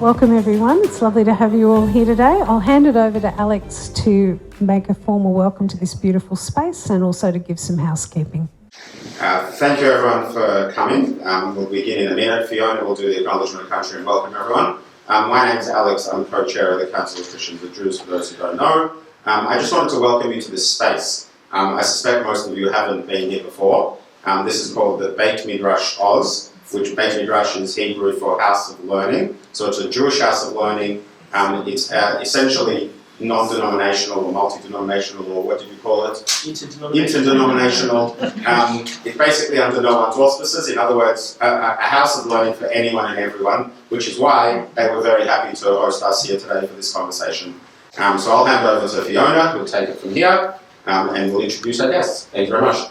Welcome everyone, it's lovely to have you all here today. I'll hand it over to Alex to make a formal welcome to this beautiful space and also to give some housekeeping. Thank you everyone for coming. We'll begin in a minute. Fiona will do the acknowledgement of country and welcome everyone. My name's Alex, I'm co-chair of the Council of Christians and Jews, for those who don't know. I just wanted to welcome you to this space. I suspect most of you haven't been here before. This is called the Beit Midrash Oz, which Beit Midrash is Hebrew for House of Learning. So it's a Jewish house of learning. It's essentially non-denominational or multi-denominational, or what did you call it? Interdenominational. It's basically under no one's auspices. In other words, a house of learning for anyone and everyone, which is why they were very happy to host us here today for this conversation. So I'll hand over to Fiona, who'll take it from here, and we'll introduce our guests. Thank you very much.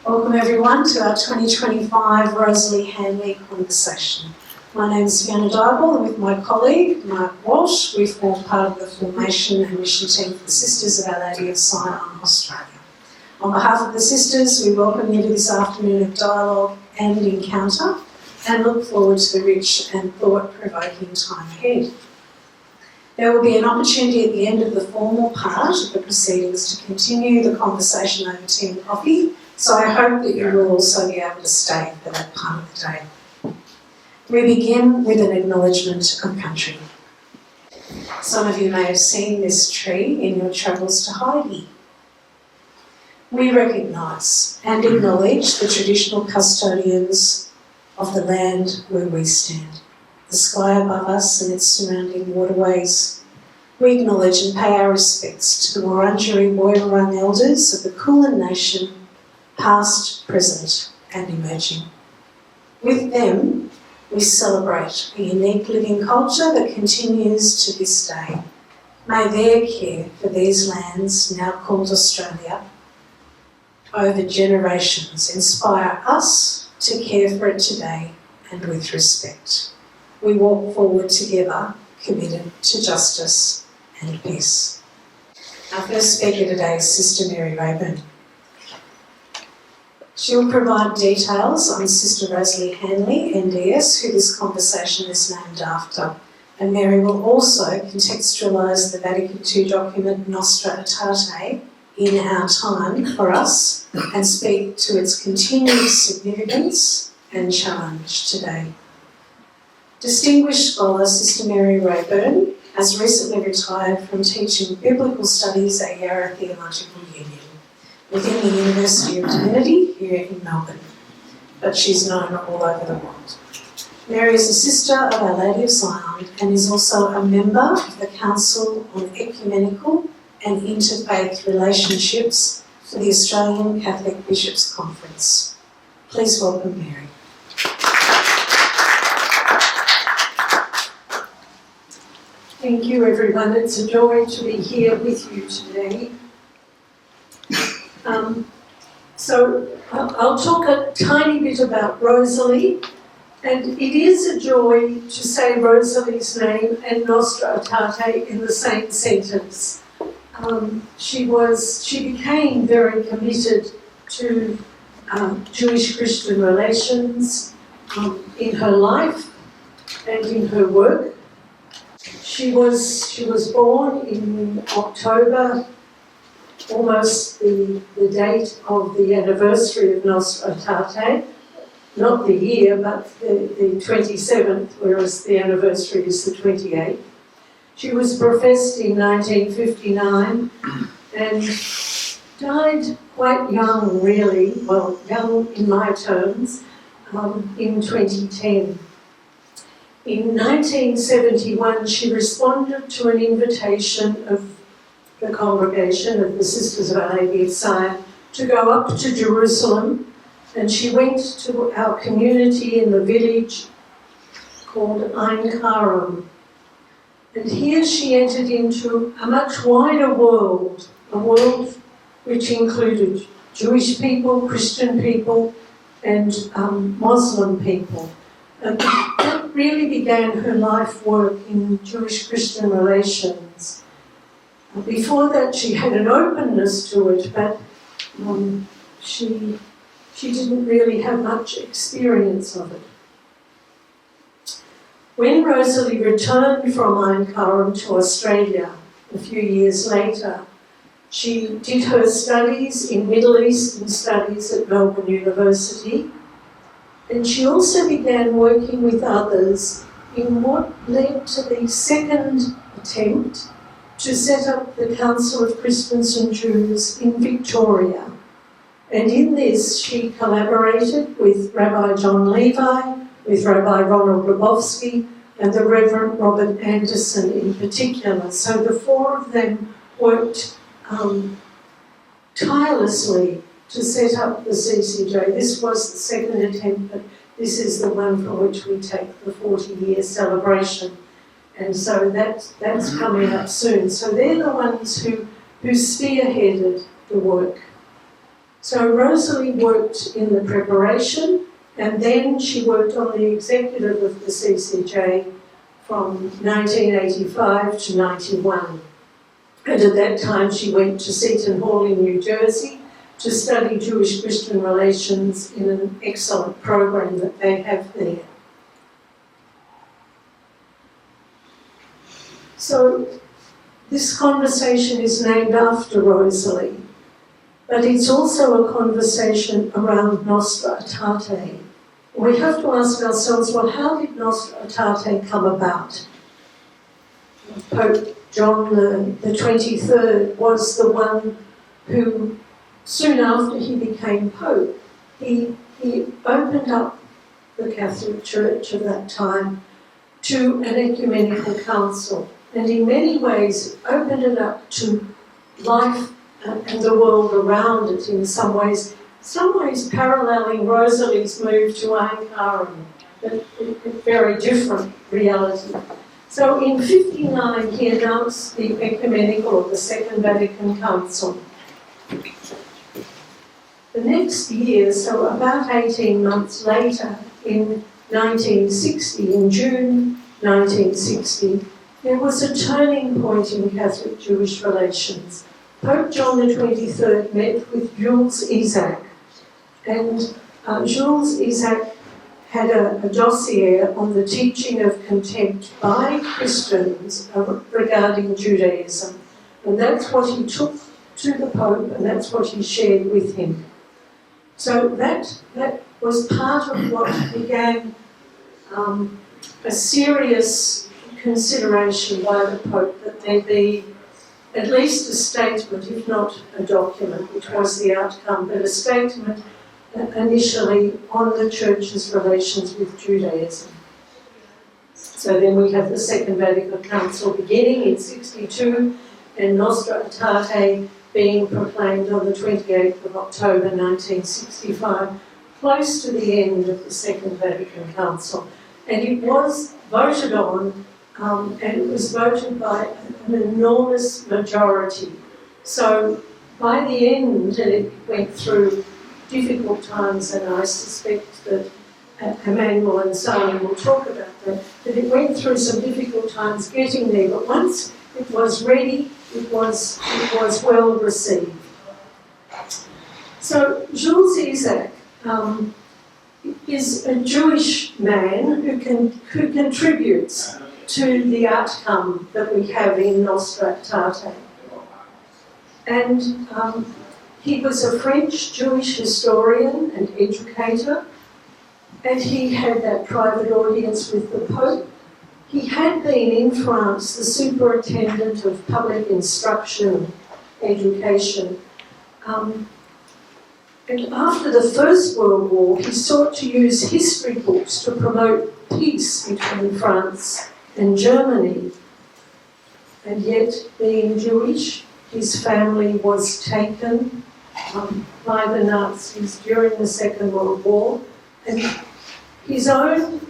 Welcome everyone to our 2025 Rosalie Hanley Conversation. My name is Fiona Dybel, and with my colleague Mark Walsh, we form part of the formation and mission team for the Sisters of Our Lady of Sion, Australia. On behalf of the Sisters, we welcome you to this afternoon of dialogue and encounter and look forward to the rich and thought-provoking time ahead. There will be an opportunity at the end of the formal part of the proceedings to continue the conversation over tea and coffee, so I hope that you will also be able to stay for that part of the day. We begin with an acknowledgement of country. Some of you may have seen this tree in your travels to Heidi. We recognise and acknowledge the traditional custodians of the land where we stand, the sky above us and its surrounding waterways. We acknowledge and pay our respects to the Wurundjeri Woiwurrung elders of the Kulin Nation, past, present and emerging. With them, we celebrate a unique living culture that continues to this day. May their care for these lands, now called Australia, over generations inspire us to care for it today and with respect. We walk forward together, committed to justice and peace. Our first speaker today is Sr Mary Reaburn. She'll provide details on Sister Rosalie Hanley NDS, who this conversation is named after. And Mary will also contextualise the Vatican II document Nostra Aetate in our time for us and speak to its continued significance and challenge today. Distinguished scholar Sr Mary Reaburn has recently retired from teaching biblical studies at Yarra Theological Union within the University of Divinity here in Melbourne, but she's known all over the world. Mary is a sister of Our Lady of Sion and is also a member of the Council on Ecumenical and Interfaith Relationships for the Australian Catholic Bishops' Conference. Please welcome Mary. Thank you everyone, it's a joy to be here with you today. So I'll talk a tiny bit about Rosalie, and it is a joy to say Rosalie's name and Nostra Aetate in the same sentence. She became very committed to Jewish-Christian relations in her life and in her work. She was born in October, almost the date of the anniversary of Nostra Aetate, not the year, but the 27th, whereas the anniversary is the 28th. She was professed in 1959 and died quite young, really, well, young in my terms, in 2010. In 1971, she responded to an invitation of the congregation of the Sisters of Our Lady of Sion to go up to Jerusalem, and she went to our community in the village called Ein Karam. And here she entered into a much wider world, a world which included Jewish people, Christian people, and Muslim people. And that really began her life work in Jewish-Christian relations. Before that, she had an openness to it, but she didn't really have much experience of it. When Rosalie returned from Ankara to Australia a few years later, she did her studies in Middle Eastern Studies at Melbourne University, and she also began working with others in what led to the second attempt to set up the Council of Christians and Jews in Victoria. And in this, she collaborated with Rabbi John Levi, with Rabbi Ronald Grabowski, and the Reverend Robert Anderson in particular. So the four of them worked tirelessly to set up the CCJ. This was the second attempt, but this is the one from which we take the 40-year celebration. And so that's coming up soon. So they're the ones who spearheaded the work. So Rosalie worked in the preparation, and then she worked on the executive of the CCJ from 1985 to 91. And at that time she went to Seton Hall in New Jersey to study Jewish-Christian relations in an excellent program that they have there. So this conversation is named after Rosalie, but it's also a conversation around Nostra Aetate. We have to ask ourselves, well, how did Nostra Aetate come about? Pope John the 23rd was the one who, soon after he became Pope, he opened up the Catholic Church of that time to an ecumenical council, and in many ways opened it up to life and the world around it in some ways paralleling Rosalie's move to Ankara, but a very different reality. So in 1959 he announced the ecumenical, or the Second Vatican Council. The next year, so about 18 months later, in 1960, in June 1960, there was a turning point in Catholic-Jewish relations. Pope John the 23rd met with Jules Isaac, and Jules Isaac had a dossier on the teaching of contempt by Christians regarding Judaism. And that's what he took to the Pope, and that's what he shared with him. So that was part of what began a serious consideration by the Pope that there be at least a statement, if not a document, which was the outcome, but a statement initially on the Church's relations with Judaism. So then we have the Second Vatican Council beginning in 1962 and Nostra Aetate being proclaimed on the 28th of October 1965, close to the end of the Second Vatican Council. And it was voted on, and it was voted by an enormous majority. So by the end, and it went through difficult times, and I suspect that Emmanuel and Simon will talk about that it went through some difficult times getting there, but once it was ready, it was well received. So Jules Isaac is a Jewish man who contributes to the outcome that we have in Nostra Aetate. And he was a French Jewish historian and educator, and he had that private audience with the Pope. He had been in France the superintendent of public instruction, education. And after the First World War, he sought to use history books to promote peace between France and Germany. And yet, being Jewish, his family was taken by the Nazis during the Second World War, and his own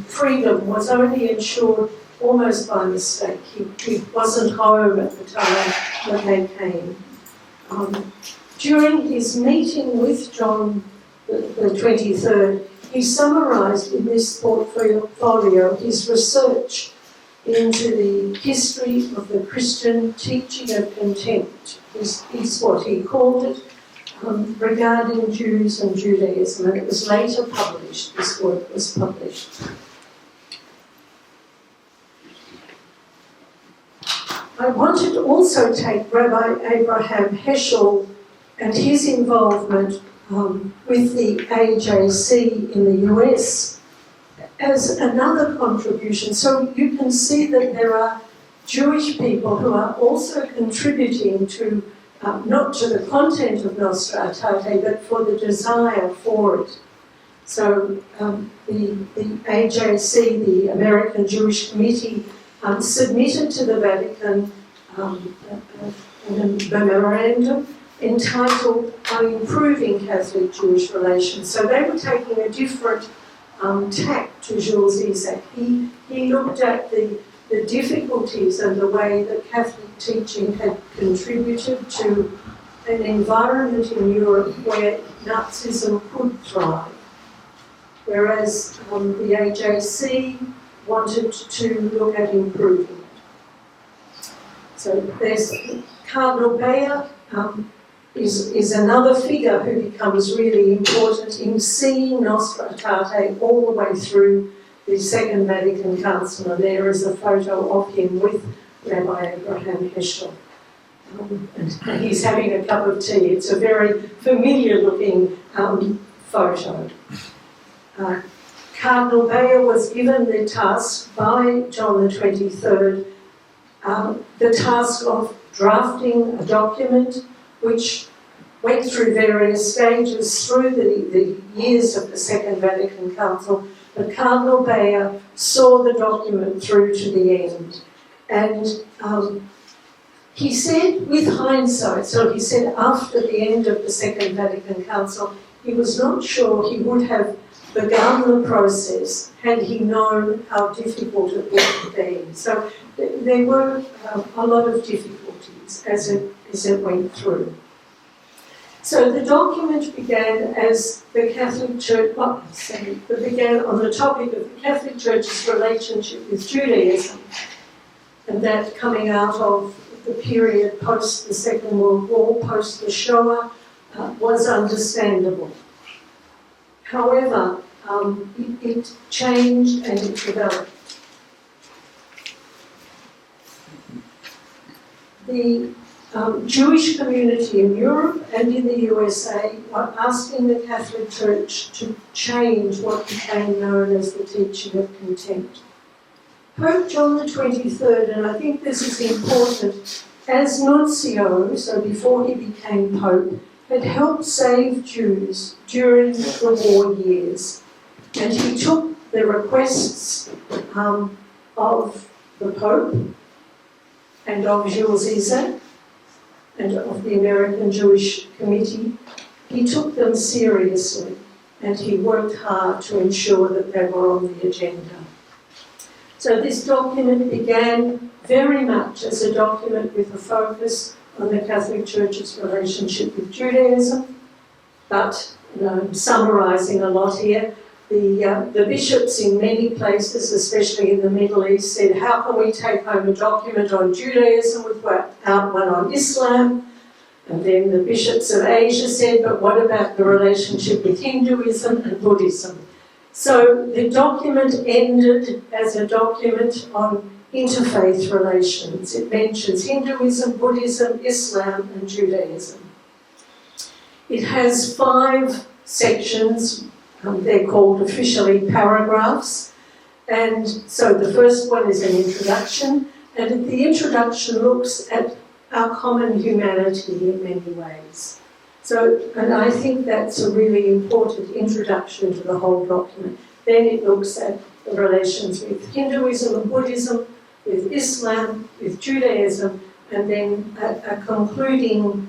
freedom was only ensured almost by mistake. He wasn't home at the time when they came. During his meeting with John the 23rd, he summarised in this portfolio his research into the history of the Christian teaching of contempt, is what he called it, regarding Jews and Judaism, and it was later published. This work was published. I wanted to also take Rabbi Abraham Heschel and his involvement with the AJC in the US as another contribution. So you can see that there are Jewish people who are also contributing to, not to the content of Nostra Aetate, but for the desire for it. So the AJC, the American Jewish Committee, submitted to the Vatican a memorandum entitled On Improving Catholic-Jewish Relations. So they were taking a different tack to Jules Isaac. He looked at the difficulties and the way that Catholic teaching had contributed to an environment in Europe where Nazism could thrive. Whereas the AJC wanted to look at improving it. So there's Cardinal Bayer is another figure who becomes really important in seeing Nostra Aetate all the way through the Second Vatican Council, and there is a photo of him with Rabbi Abraham Heschel. And he's having a cup of tea. It's a very familiar-looking photo. Cardinal Bayer was given the task by John the 23rd, the task of drafting a document which went through various stages through the years of the Second Vatican Council, but Cardinal Bayer saw the document through to the end. And he said, with hindsight, so he said after the end of the Second Vatican Council, he was not sure he would have begun the process had he known how difficult it would have been. So there were a lot of difficulties as it went through. So the document began as the Catholic Church, began on the topic of the Catholic Church's relationship with Judaism, and that coming out of the period post the Second World War, post the Shoah, was understandable. However, it changed and it developed. The Jewish community in Europe and in the USA are asking the Catholic Church to change what became known as the teaching of contempt. Pope John the 23rd, and I think this is important, as nuncio, so before he became Pope, had helped save Jews during the war years. And he took the requests of the Pope and of Jules Isaac and of the American Jewish Committee. He took them seriously and he worked hard to ensure that they were on the agenda. So this document began very much as a document with a focus on the Catholic Church's relationship with Judaism, but I'm summarising a lot here. The bishops in many places, especially in the Middle East, said, how can we take home a document on Judaism without one on Islam? And then the bishops of Asia said, but what about the relationship with Hinduism and Buddhism? So the document ended as a document on interfaith relations. It mentions Hinduism, Buddhism, Islam and Judaism. It has 5 sections. They're called officially paragraphs. And so the first one is an introduction, and the introduction looks at our common humanity in many ways. So, and I think that's a really important introduction to the whole document. Then it looks at the relations with Hinduism and Buddhism, with Islam, with Judaism, and then a conclusion.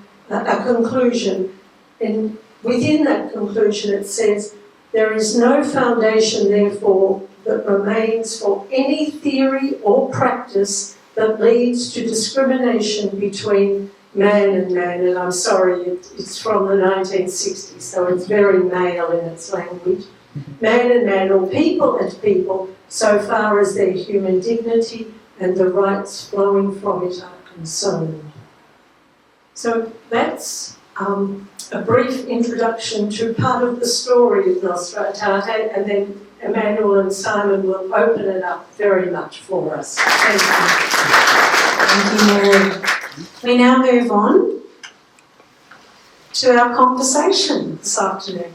And within that conclusion it says, there is no foundation, therefore, that remains for any theory or practice that leads to discrimination between man and man. And I'm sorry, it's from the 1960s, so it's very male in its language. Man and man, or people and people, so far as their human dignity and the rights flowing from it are concerned. So that's a brief introduction to part of the story of Nostra Aetate, and then Emmanuel and Simon will open it up very much for us. Thank you. Thank you, Mary. We now move on to our conversation this afternoon.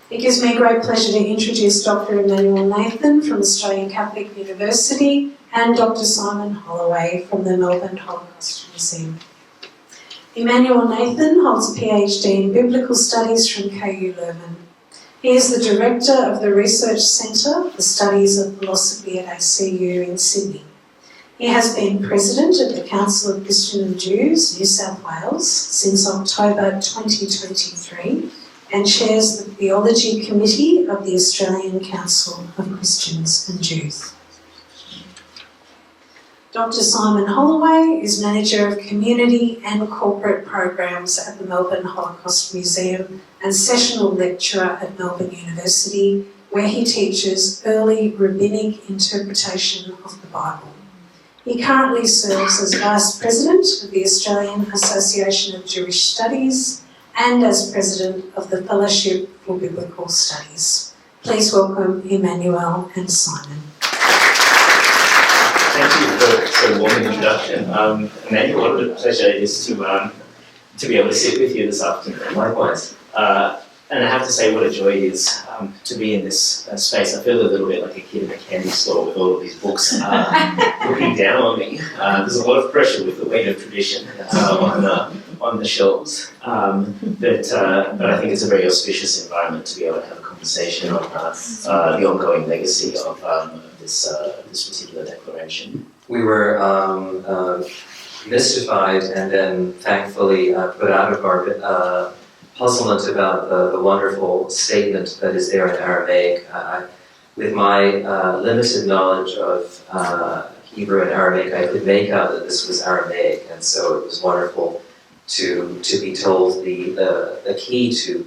It gives me great pleasure to introduce Dr Emmanuel Nathan from Australian Catholic University and Dr Simon Holloway from the Melbourne Holocaust Museum. Emmanuel Nathan holds a PhD in Biblical Studies from KU Leuven. He is the Director of the Research Centre for Studies of Philosophy at ACU in Sydney. He has been President of the Council of Christian and Jews, New South Wales, since October 2023 and chairs the Theology Committee of the Australian Council of Christians and Jews. Dr Simon Holloway is Manager of Community and Corporate Programs at the Melbourne Holocaust Museum and Sessional Lecturer at Melbourne University, where he teaches early rabbinic interpretation of the Bible. He currently serves as Vice President of the Australian Association of Jewish Studies and as President of the Fellowship for Biblical Studies. Please welcome Emmanuel and Simon. Thank you for the warm introduction. Emmanuel, what a pleasure it is to be able to sit with you this afternoon. Likewise. And I have to say what a joy it is to be in this space. I feel a little bit like a kid in a candy store with all of these books looking down on me. There's a lot of pressure with the weight of tradition on the shelves. But I think it's a very auspicious environment to be able to have a conversation on the ongoing legacy of this particular declaration. We were mystified and then thankfully put out of our puzzlement about the wonderful statement that is there in Aramaic. With my limited knowledge of Hebrew and Aramaic, I could make out that this was Aramaic, and so it was wonderful to be told the key to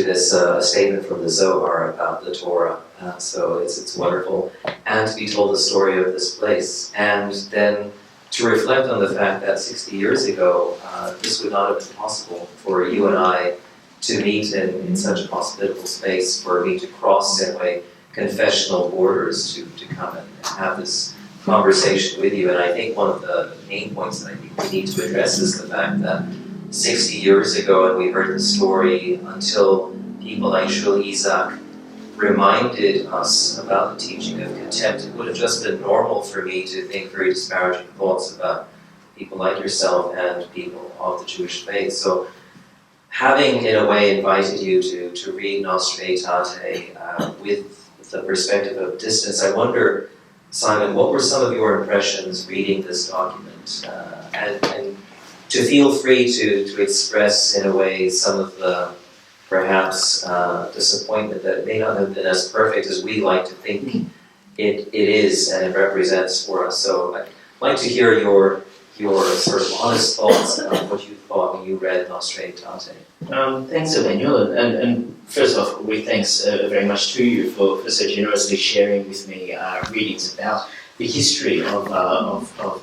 this statement from the Zohar about the Torah. So it's wonderful, and to be told the story of this place, and then to reflect on the fact that 60 years ago, this would not have been possible for you and I to meet in such a hospitable space, for me to cross, in a way, confessional borders to come and have this conversation with you. And I think one of the main points that I think we need to address is the fact that 60 years ago, and we heard the story until people like Shul Isaac reminded us about the teaching of contempt, it would have just been normal for me to think very disparaging thoughts about people like yourself and people of the Jewish faith. So having, in a way, invited you to read Nostra Aetate with the perspective of distance, I wonder, Simon, what were some of your impressions reading this document? And to feel free to express, in a way, some of the perhaps disappointment that it may not have been as perfect as we like to think it is and it represents for us. So I'd like to hear your sort of honest thoughts about what you thought when you read Nostra Aetate. Thanks, Emmanuel, and first off, thanks very much to you for so generously sharing with me readings about the history of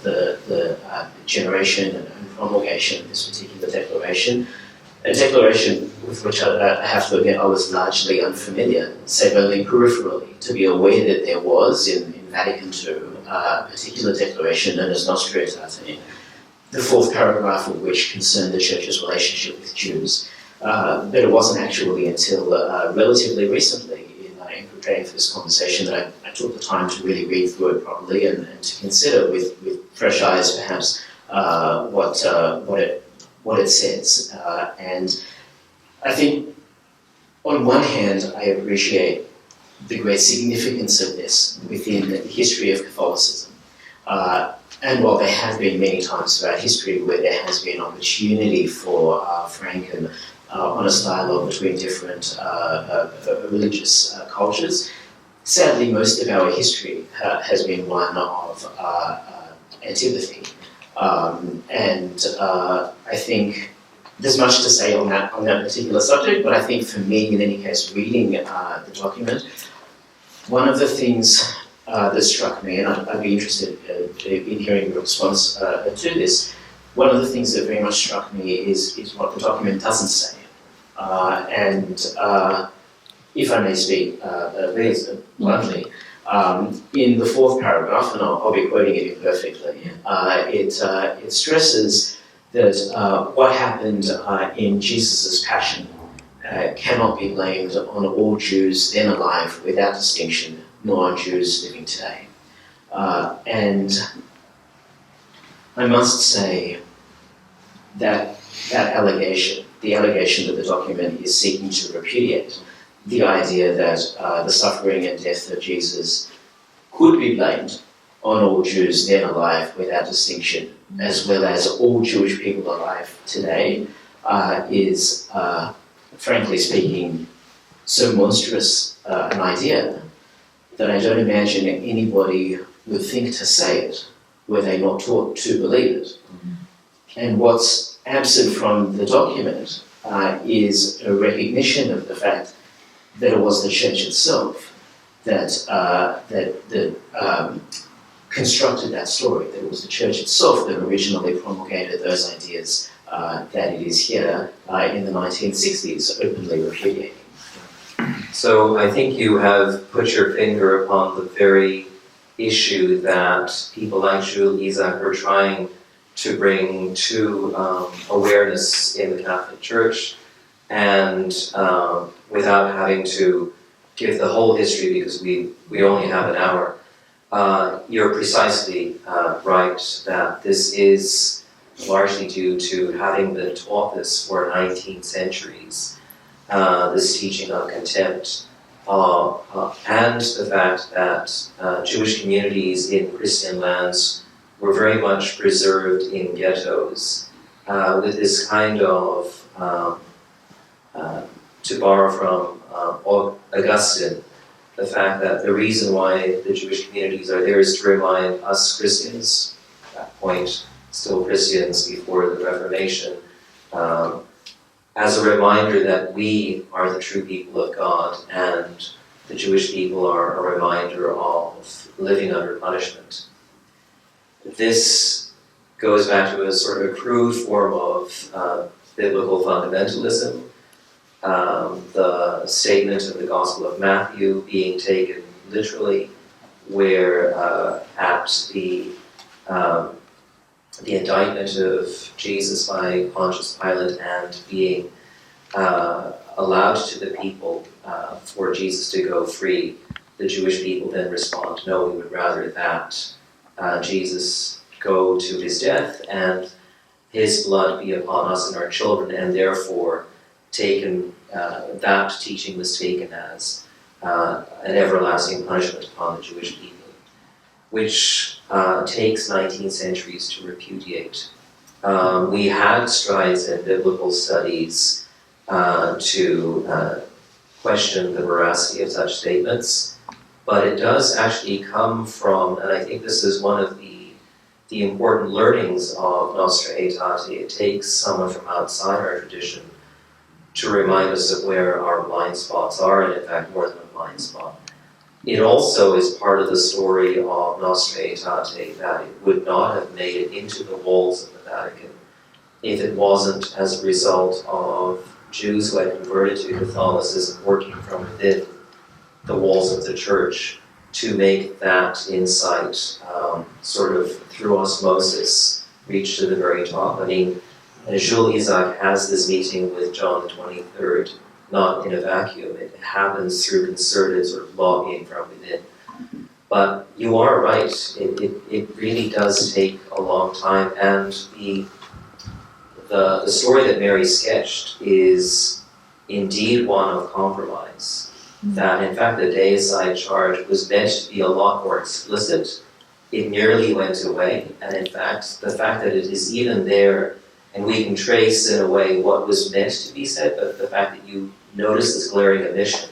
the generation and promulgation of this particular declaration. A declaration with which I have to admit I was largely unfamiliar, save only peripherally, to be aware that there was in Vatican II a particular declaration known as Nostra Aetate, the fourth paragraph of which concerned the Church's relationship with Jews. But it wasn't actually until relatively recently in preparing for this conversation that I took the time to really read through it properly and to consider with fresh eyes perhaps what it says. And I think on one hand I appreciate the great significance of this within the history of Catholicism. And while there have been many times throughout history where there has been opportunity for frank and honest dialogue between different religious cultures, sadly most of our history has been one of antipathy. And I think there's much to say on that particular subject, but I think for me, in any case, reading the document, one of the things that struck me, and I'd be interested in hearing your response to this, one of the things that very much struck me is what the document doesn't say. And if I may speak very bluntly, In the fourth paragraph, and I'll be quoting it imperfectly, it stresses that what happened in Jesus' passion cannot be blamed on all Jews then alive without distinction, nor on Jews living today. And I must say that allegation, the allegation that the document is seeking to repudiate, the idea that the suffering and death of Jesus could be blamed on all Jews then alive without distinction, as well as all Jewish people alive today, is, frankly speaking, so monstrous an idea that I don't imagine anybody would think to say it were they not taught to believe it. And what's absent from the document is a recognition of the fact that it was the church itself that constructed that story, that it was the church itself that originally promulgated those ideas that it is here in the 1960s openly repudiating. So I think you have put your finger upon the very issue that people like Jules Isaac are trying to bring to awareness in the Catholic Church, and without having to give the whole history because we only have an hour. You're precisely right that this is largely due to having been taught this for 19 centuries, this teaching of contempt, and the fact that Jewish communities in Christian lands were very much preserved in ghettos, with this kind of, to borrow from Augustine, the fact that the reason why the Jewish communities are there is to remind us Christians, at that point still Christians before the Reformation, as a reminder that we are the true people of God and the Jewish people are a reminder of living under punishment. This goes back to a sort of crude form of biblical fundamentalism. The statement of the Gospel of Matthew being taken literally, where at the indictment of Jesus by Pontius Pilate and being allowed to the people for Jesus to go free, the Jewish people then respond, no, we would rather that Jesus go to his death and his blood be upon us and our children, and therefore taken, that teaching was taken as an everlasting punishment upon the Jewish people, which takes 19 centuries to repudiate. We had strides in biblical studies to question the veracity of such statements, but it does actually come from, and I think this is one of the important learnings of Nostra Aetate. It takes someone from outside our tradition to remind us of where our blind spots are, and in fact more than a blind spot. It also is part of the story of Nostra Aetate that it would not have made it into the walls of the Vatican if it wasn't as a result of Jews who had converted to Catholicism working from within the walls of the church to make that insight sort of through osmosis reach to the very top. I mean, Jules Isaac has this meeting with John the 23rd, not in a vacuum. It happens through concerted sort of lobbying from within. But you are right, it really does take a long time, and the story that Mary sketched is indeed one of compromise. That in fact the deicide charge was meant to be a lot more explicit. It nearly went away, and in fact the fact that it is even there, and we can trace in a way what was meant to be said, but the fact that you notice this glaring omission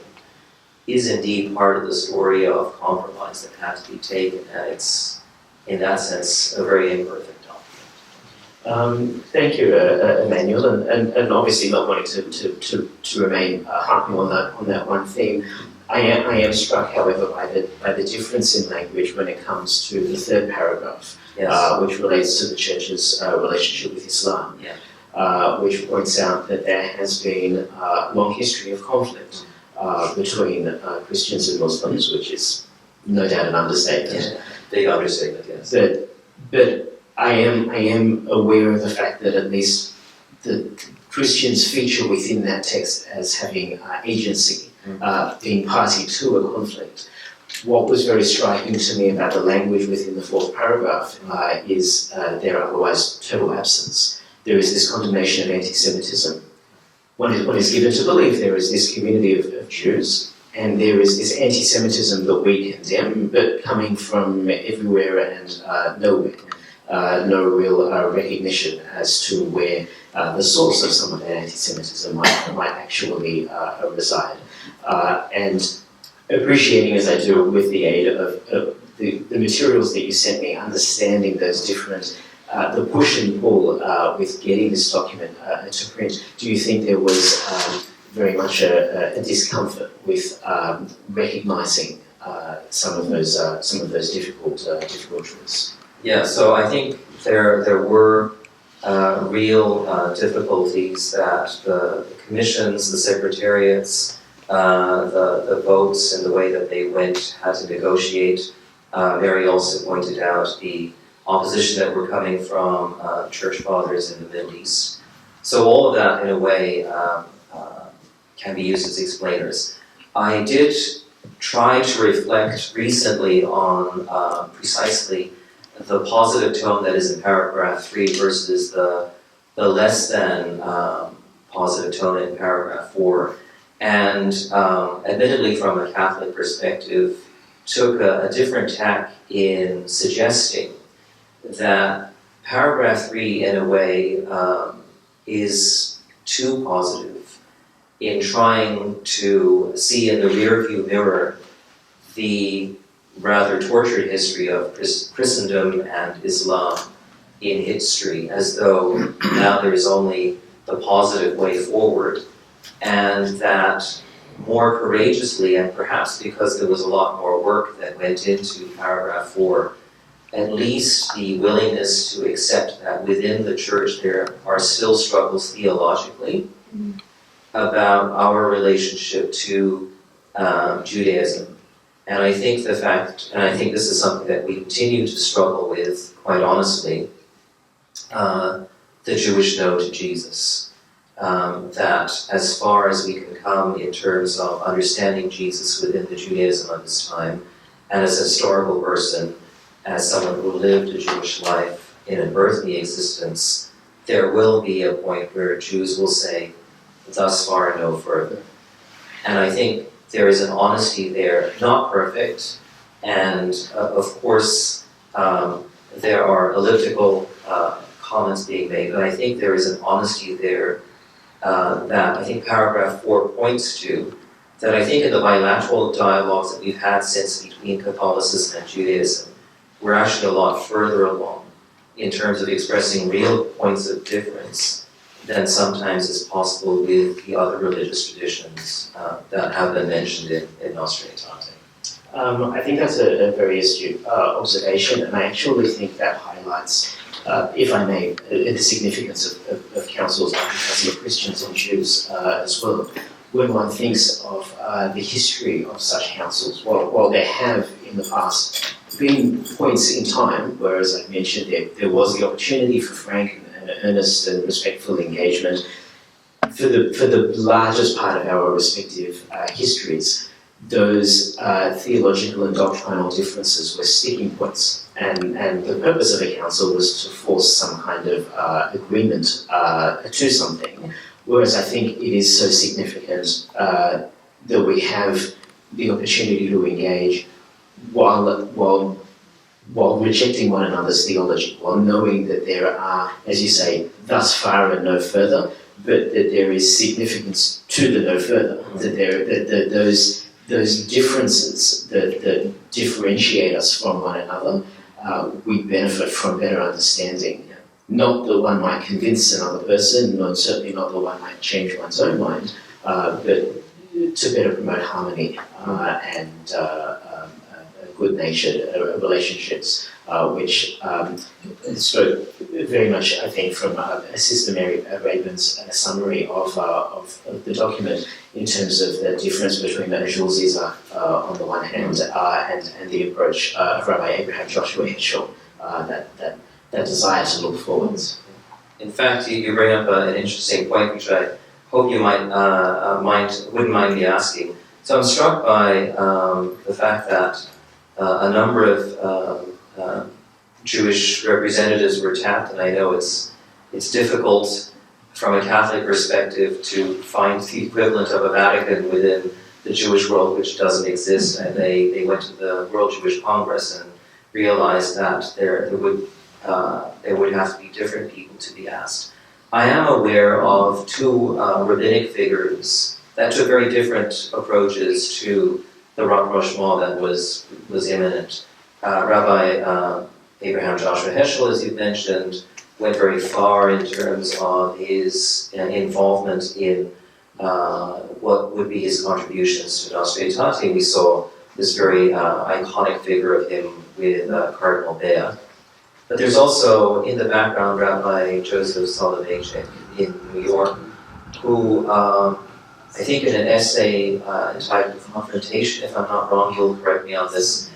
is indeed part of the story of compromise that had to be taken, and it's in that sense a very imperfect document. Thank you, Emmanuel, and obviously not wanting to remain harping on that one theme. I am struck, however, by the difference in language when it comes to the third paragraph, yes. Which relates to the Church's relationship with Islam, which points out that there has been a long history of conflict between Christians and Muslims, which is no doubt an understatement. Yeah. Big understatement, yes. But I am aware of the fact that at least the Christians feature within that text as having agency, being party to a conflict. What was very striking to me about the language within the fourth paragraph is their otherwise total absence. There is this condemnation of anti-Semitism. One is given to believe there is this community of Jews, and there is this anti-Semitism that we condemn, but coming from everywhere and nowhere. No real recognition as to where the source of some of that anti-Semitism might actually reside. And appreciating, as I do, with the aid of the materials that you sent me, understanding those different, the push and pull with getting this document to print, do you think there was very much a discomfort with recognising some of those difficult truths? Yeah, so I think there were real difficulties that the commissions, the secretariats, the votes and the way that they went had to negotiate. Mary also pointed out the opposition that were coming from church fathers in the Middle East. So all of that, in a way, can be used as explainers. I did try to reflect recently on precisely the positive tone that is in paragraph 3 versus the less than positive tone in paragraph 4. And admittedly, from a Catholic perspective, took a different tack in suggesting that paragraph 3, in a way, is too positive in trying to see in the rearview mirror the rather tortured history of Christendom and Islam in history, as though now there is only the positive way forward, and that more courageously, and perhaps because there was a lot more work that went into paragraph 4, at least the willingness to accept that within the church there are still struggles theologically about our relationship to Judaism. And I think the fact, and I think this is something that we continue to struggle with, quite honestly, the Jewish no to Jesus. That as far as we can come in terms of understanding Jesus within the Judaism of his time, and as a historical person, as someone who lived a Jewish life in an earthly existence, there will be a point where Jews will say, thus far and no further. And I think there is an honesty there, not perfect, and of course there are elliptical comments being made, but I think there is an honesty there that I think paragraph 4 points to, that I think in the bilateral dialogues that we've had since between Catholicism and Judaism, we're actually a lot further along in terms of expressing real points of difference than sometimes is possible with the other religious traditions that have been mentioned in Nostra Aetate. I think that's a very astute observation, and I actually think that highlights, if I may, the significance of councils, like the Council of Christians and Jews as well. When one thinks of the history of such councils, while there have in the past been points in time, where, as I mentioned, there was the opportunity for frank and earnest and respectful engagement, for the largest part of our respective histories, those theological and doctrinal differences were sticking points, and the purpose of a council was to force some kind of agreement to something. Whereas I think it is so significant that we have the opportunity to engage while rejecting one another's theology, while knowing that there are, as you say, thus far and no further, but that there is significance to the no further, that those differences that differentiate us from one another, we benefit from better understanding. Not that one might convince another person, and certainly not that one might change one's own mind, but to better promote harmony and good-natured relationships, which spoke very much, I think, from Sr Mary Reaburn's summary of the document in terms of the difference between the Jules Caesar on the one hand, and the approach of Rabbi Abraham Joshua Heschel, that desire to look forwards. In fact, you bring up an interesting point, which I hope you wouldn't mind me asking. So I'm struck by the fact that a number of Jewish representatives were tapped, and I know it's difficult from a Catholic perspective to find the equivalent of a Vatican within the Jewish world, which doesn't exist. And they went to the World Jewish Congress and realized that there would have to be different people to be asked. I am aware of two rabbinic figures that took very different approaches to the rapprochement that was imminent. Rabbi Abraham Joshua Heschel, as you mentioned, went very far in terms of his involvement in what would be his contributions to Nostra Aetate. We saw this very iconic figure of him with Cardinal Bea. But there's also, in the background, Rabbi Joseph Soloveitchik in New York, who I think in an essay entitled Confrontation, if I'm not wrong, you'll correct me on this,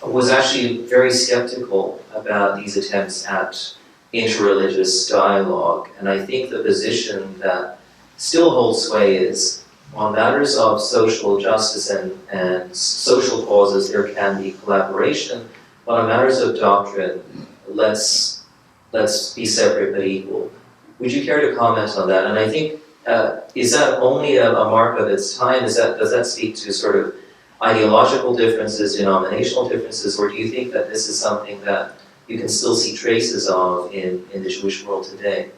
was actually very skeptical about these attempts at interreligious dialogue. And I think the position that still holds sway is, on matters of social justice and social causes, there can be collaboration, but on matters of doctrine, let's be separate but equal. Would you care to comment on that? And I think, is that only a mark of its time? Does that speak to sort of ideological differences, denominational differences, or do you think that this is something that you can still see traces of in the Jewish world today?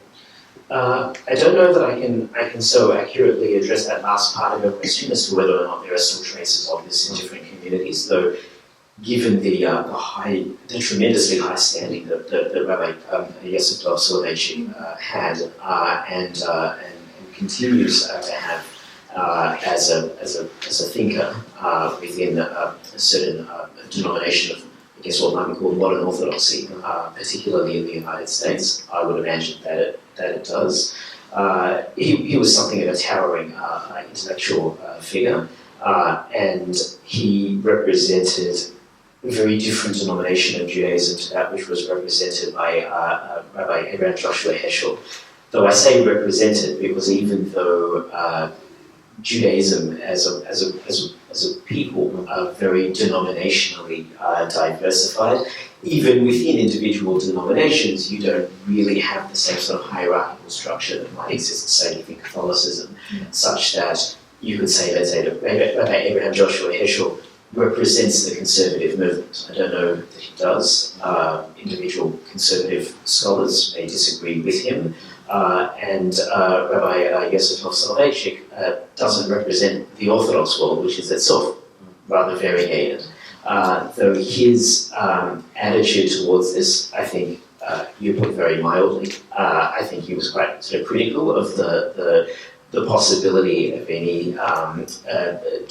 I don't know that I can so accurately address that last part of your question as to whether or not there are still traces of this in different communities, though given the tremendously high standing that Rabbi Yosef Dov Soloveitchik had and continues to have as a thinker within a certain denomination of, I guess, what might be called modern orthodoxy, particularly in the United States. I would imagine that it does. He was something of a towering intellectual figure, and he represented a very different denomination of Judaism to that which was represented by Rabbi Abraham Joshua Heschel. Though I say represented because even though Judaism as a people are very denominationally diversified, even within individual denominations, you don't really have the same sort of hierarchical structure that might exist, say, within Catholicism, such that you could say, let's say, that Rabbi Abraham Joshua Heschel represents the conservative movement. I don't know that he does. Individual conservative scholars may disagree with him. And Rabbi Yosef Dov Soloveitchik doesn't represent the Orthodox world, which is itself rather variegated. Though his attitude towards this, I think, you put very mildly, I think he was quite sort of critical of the possibility of any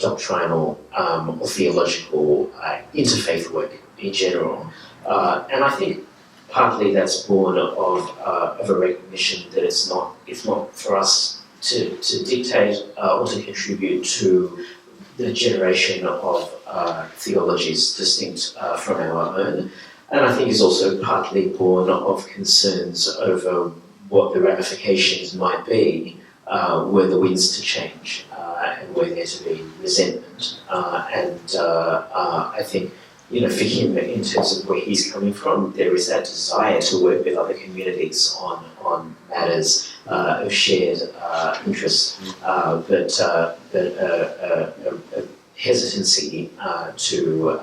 doctrinal or theological interfaith work in general. And I think partly that's born of a recognition that it's not for us to dictate or to contribute to the generation of theologies distinct from our own. And I think it's also partly born of concerns over what the ramifications might be were the winds to change and were there to be resentment. I think, for him, in terms of where he's coming from, there is that desire to work with other communities on matters of shared interest, but a hesitancy to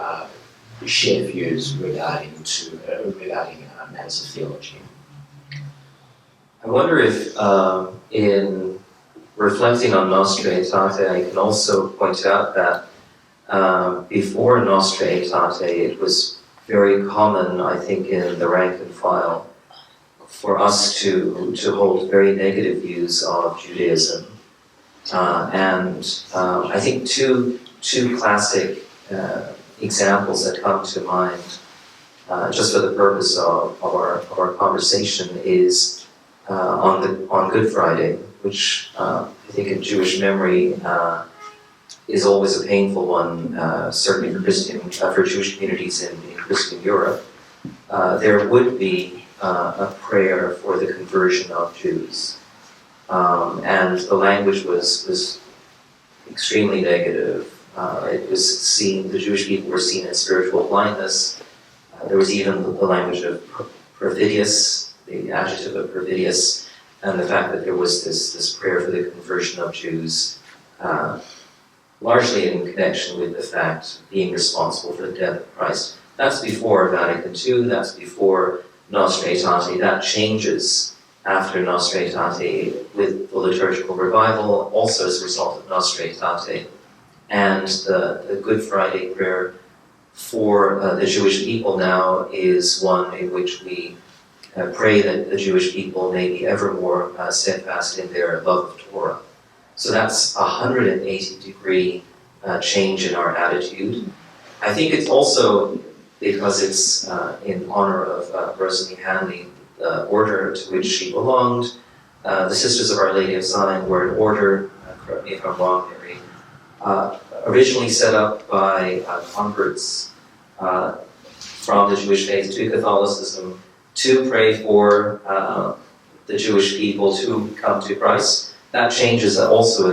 share views regarding matters of theology. I wonder if, in reflecting on Nostra Aetate, I can also point out that before Nostra Aetate, it was very common, I think, in the rank and file for us to hold very negative views of Judaism. I think two classic examples that come to mind, just for the purpose of our conversation, is on Good Friday, which I think in Jewish memory is always a painful one, certainly for Jewish communities in Christian Europe. There would be a prayer for the conversion of Jews. And the language was extremely negative. It was seen, the Jewish people were seen as spiritual blindness. There was even the language of perfidious, the adjective of perfidious, and the fact that there was this prayer for the conversion of Jews, largely in connection with the fact being responsible for the death of Christ. That's before Vatican II, that's before Nostra Aetate. That changes after Nostra Aetate with the liturgical revival, also as a result of Nostra Aetate. And the Good Friday prayer for the Jewish people now is one in which we pray that the Jewish people may be ever more steadfast in their love of Torah. So that's a 180-degree change in our attitude. I think it's also because it's in honor of Rosalie Hanley, the order to which she belonged. The Sisters of Our Lady of Sion were an order, correct me if I'm wrong, Mary, originally set up by converts from the Jewish faith to Catholicism to pray for the Jewish people to come to Christ. That changes also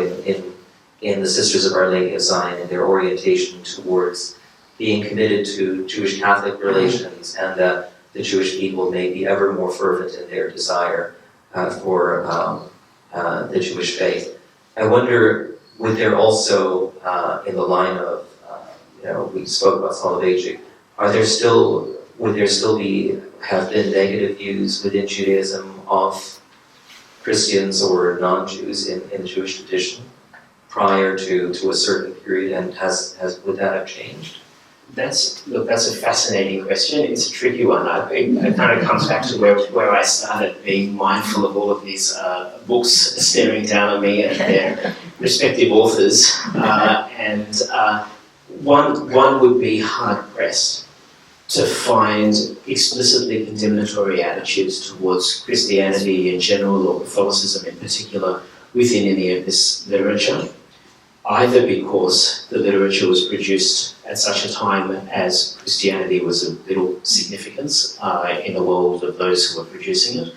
in the Sisters of Our Lady of Sion in their orientation towards being committed to Jewish Catholic relations, and that the Jewish people may be ever more fervent in their desire for the Jewish faith. I wonder, would there also, in the line of, we spoke about Soloveitchik, would there still have been negative views within Judaism of Christians or non-Jews in the Jewish tradition prior to a certain period, and would that have changed? That's a fascinating question. It's a tricky one. It kind of comes back to where I started, being mindful of all of these books staring down on me and their respective authors. One would be hard-pressed to find explicitly condemnatory attitudes towards Christianity in general or Catholicism in particular within any of this literature, either because the literature was produced at such a time as Christianity was of little significance in the world of those who were producing it,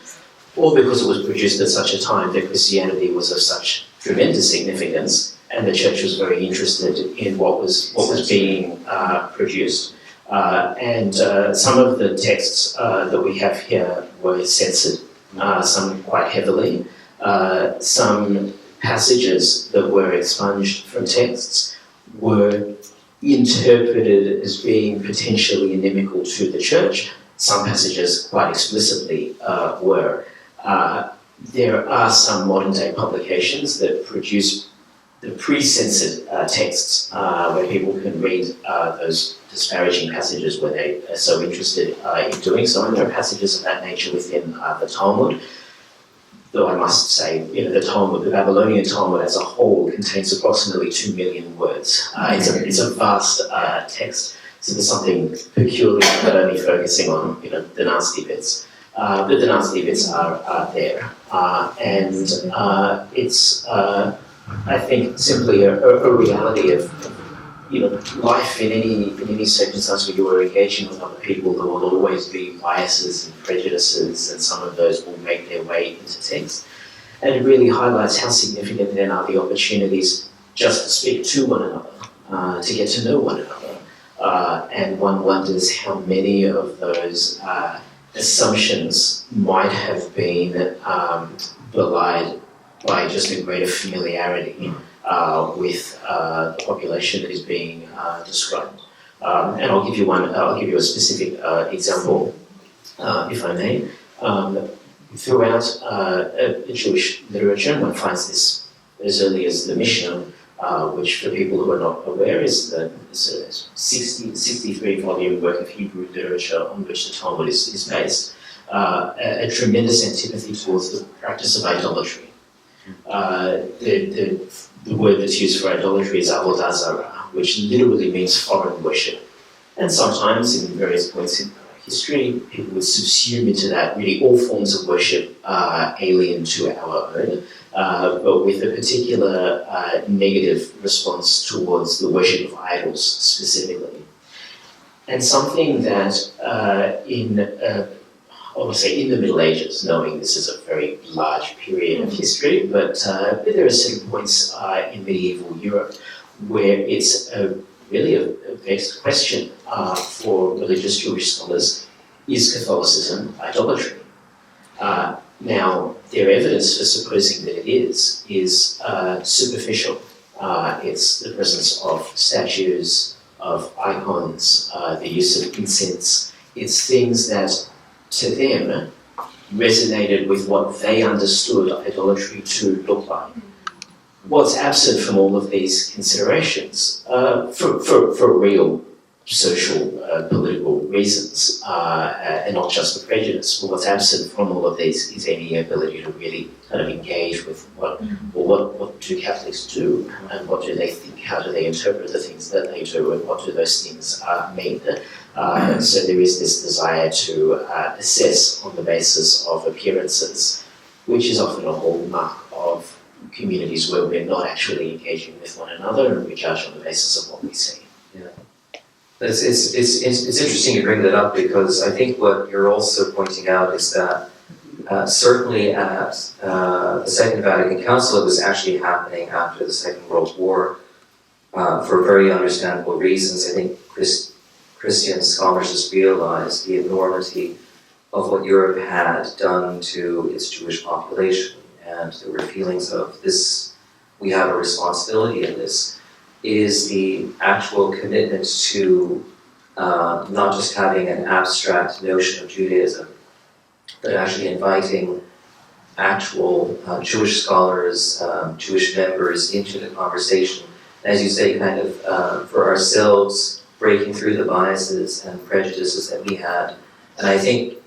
or because it was produced at such a time that Christianity was of such tremendous significance and the church was very interested in what was being produced. Some of the texts that we have here were censored, some quite heavily. Some passages that were expunged from texts were interpreted as being potentially inimical to the church. Some passages quite explicitly were. There are some modern day publications that produce the pre-censored texts where people can read those disparaging passages where they are so interested in doing so. And there are passages of that nature within the Talmud. Though I must say, the Talmud, the Babylonian Talmud as a whole contains approximately 2 million words. It's a vast text, so there's something peculiar about only focusing on the nasty bits. But the nasty bits are there, and it's I think simply a reality of life in any circumstance where you are engaging with other people. There will always be biases and prejudices, and some of those will make their way into text. And it really highlights how significant then are the opportunities just to speak to one another, to get to know one another. And one wonders how many of those assumptions might have been belied by just a greater familiarity with the population that is being described. And I'll give you a specific example, if I may. Throughout Jewish literature, one finds this as early as the Mishnah, which for people who are not aware is a 63-volume work of Hebrew literature on which the Talmud is based, a tremendous antipathy towards the practice of idolatry. The word that's used for idolatry is avodah zarah, which literally means foreign worship. And sometimes, in various points history, people would subsume into that really all forms of worship alien to our own, but with a particular negative response towards the worship of idols specifically. And something that in the Middle Ages, knowing this is a very large period of history, but there are certain points in medieval Europe where it's really a vexed question for religious Jewish scholars: is Catholicism idolatry? Now, their evidence for supposing that it is superficial. It's the presence of statues, of icons, the use of incense. It's things that, to them, resonated with what they understood idolatry to look like. What's absent from all of these considerations, for real social, political reasons, and not just the prejudice, but what's absent from all of these is any ability to really kind of engage with what do Catholics do, and what do they think, how do they interpret the things that they do, and what do those things mean. So there is this desire to assess on the basis of appearances, which is often a hallmark of communities where we're not actually engaging with one another and we judge on the basis of what we see. Yeah. It's interesting you bring that up, because I think what you're also pointing out is that certainly at the Second Vatican Council, it was actually happening after the Second World War for very understandable reasons. I think Christian scholars just realized the enormity of what Europe had done to its Jewish population, and there were feelings of this, we have a responsibility in this. Is the actual commitment to not just having an abstract notion of Judaism, but actually inviting actual Jewish scholars, Jewish members into the conversation. As you say, kind of for ourselves, breaking through the biases and prejudices that we had. And I think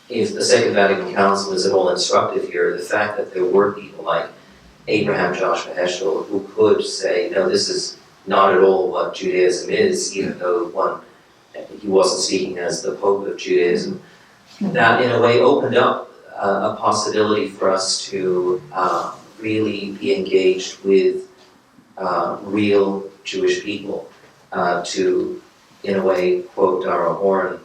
if the Second Vatican Council is at all instructive here, the fact that there were people like Abraham Joshua Heschel who could say, no, this is not at all what Judaism is, even though he wasn't speaking as the Pope of Judaism, that in a way opened up a possibility for us to really be engaged with real Jewish people, to, in a way, quote Dara Horn,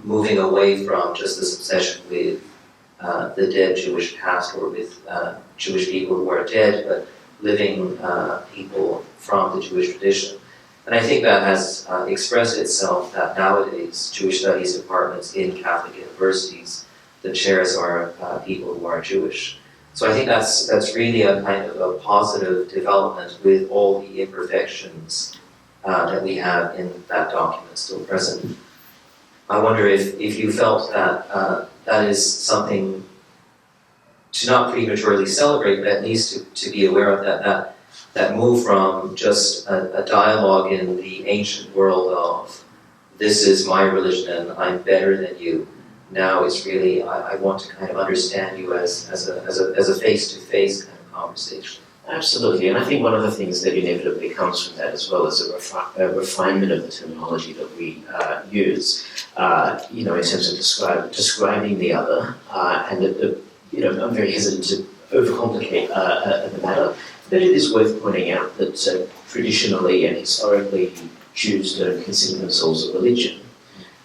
moving away from just this obsession with the dead Jewish past, or with Jewish people who are dead, but living people from the Jewish tradition. And I think that has expressed itself that nowadays Jewish studies departments in Catholic universities, the chairs are people who are Jewish. So I think that's really a kind of a positive development, with all the imperfections that we have in that document still present. I wonder if you felt that that is something to not prematurely celebrate, but at least to be aware of that move from just a dialogue in the ancient world of this is my religion and I'm better than you. Now it's really I want to kind of understand you as a face-to-face kind of conversation. Absolutely, and I think one of the things that inevitably comes from that, as well as a refinement of the terminology that we use, in terms of describing the other, and I'm very hesitant to overcomplicate the matter, but it is worth pointing out that traditionally and historically, Jews don't consider themselves a religion.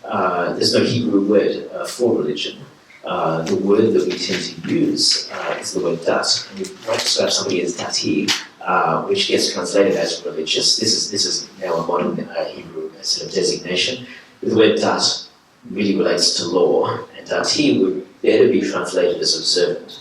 There's no Hebrew word for religion. The word that we tend to use is the word dat. We might describe somebody as dati, which gets translated as religious. This is now a modern Hebrew sort of designation. The word dat really relates to law, and dati would better be translated as observant.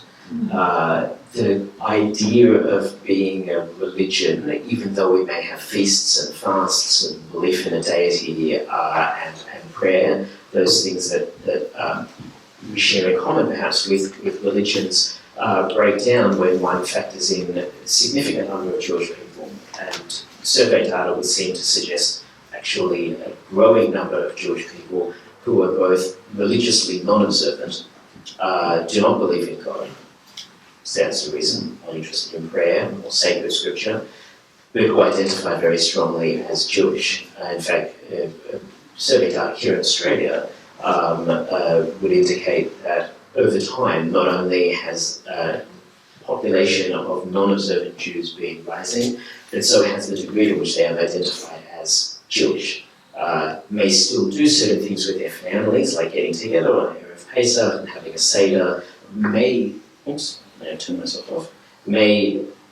The idea of being a religion, even though we may have feasts and fasts and belief in a deity and prayer, those things that we share in common perhaps with religions, break down when one factors in a significant number of Jewish people. And survey data would seem to suggest actually a growing number of Jewish people who are both religiously non-observant, do not believe in God, that's the reason, not interested in prayer or sacred scripture, but who identify very strongly as Jewish. In fact, survey data here in Australia would indicate that over time, not only has population of non-observant Jews been rising, but so has the degree to which they have identified as Jewish. May still do certain things with their families, like getting together on Erev Pesach and having a Seder, may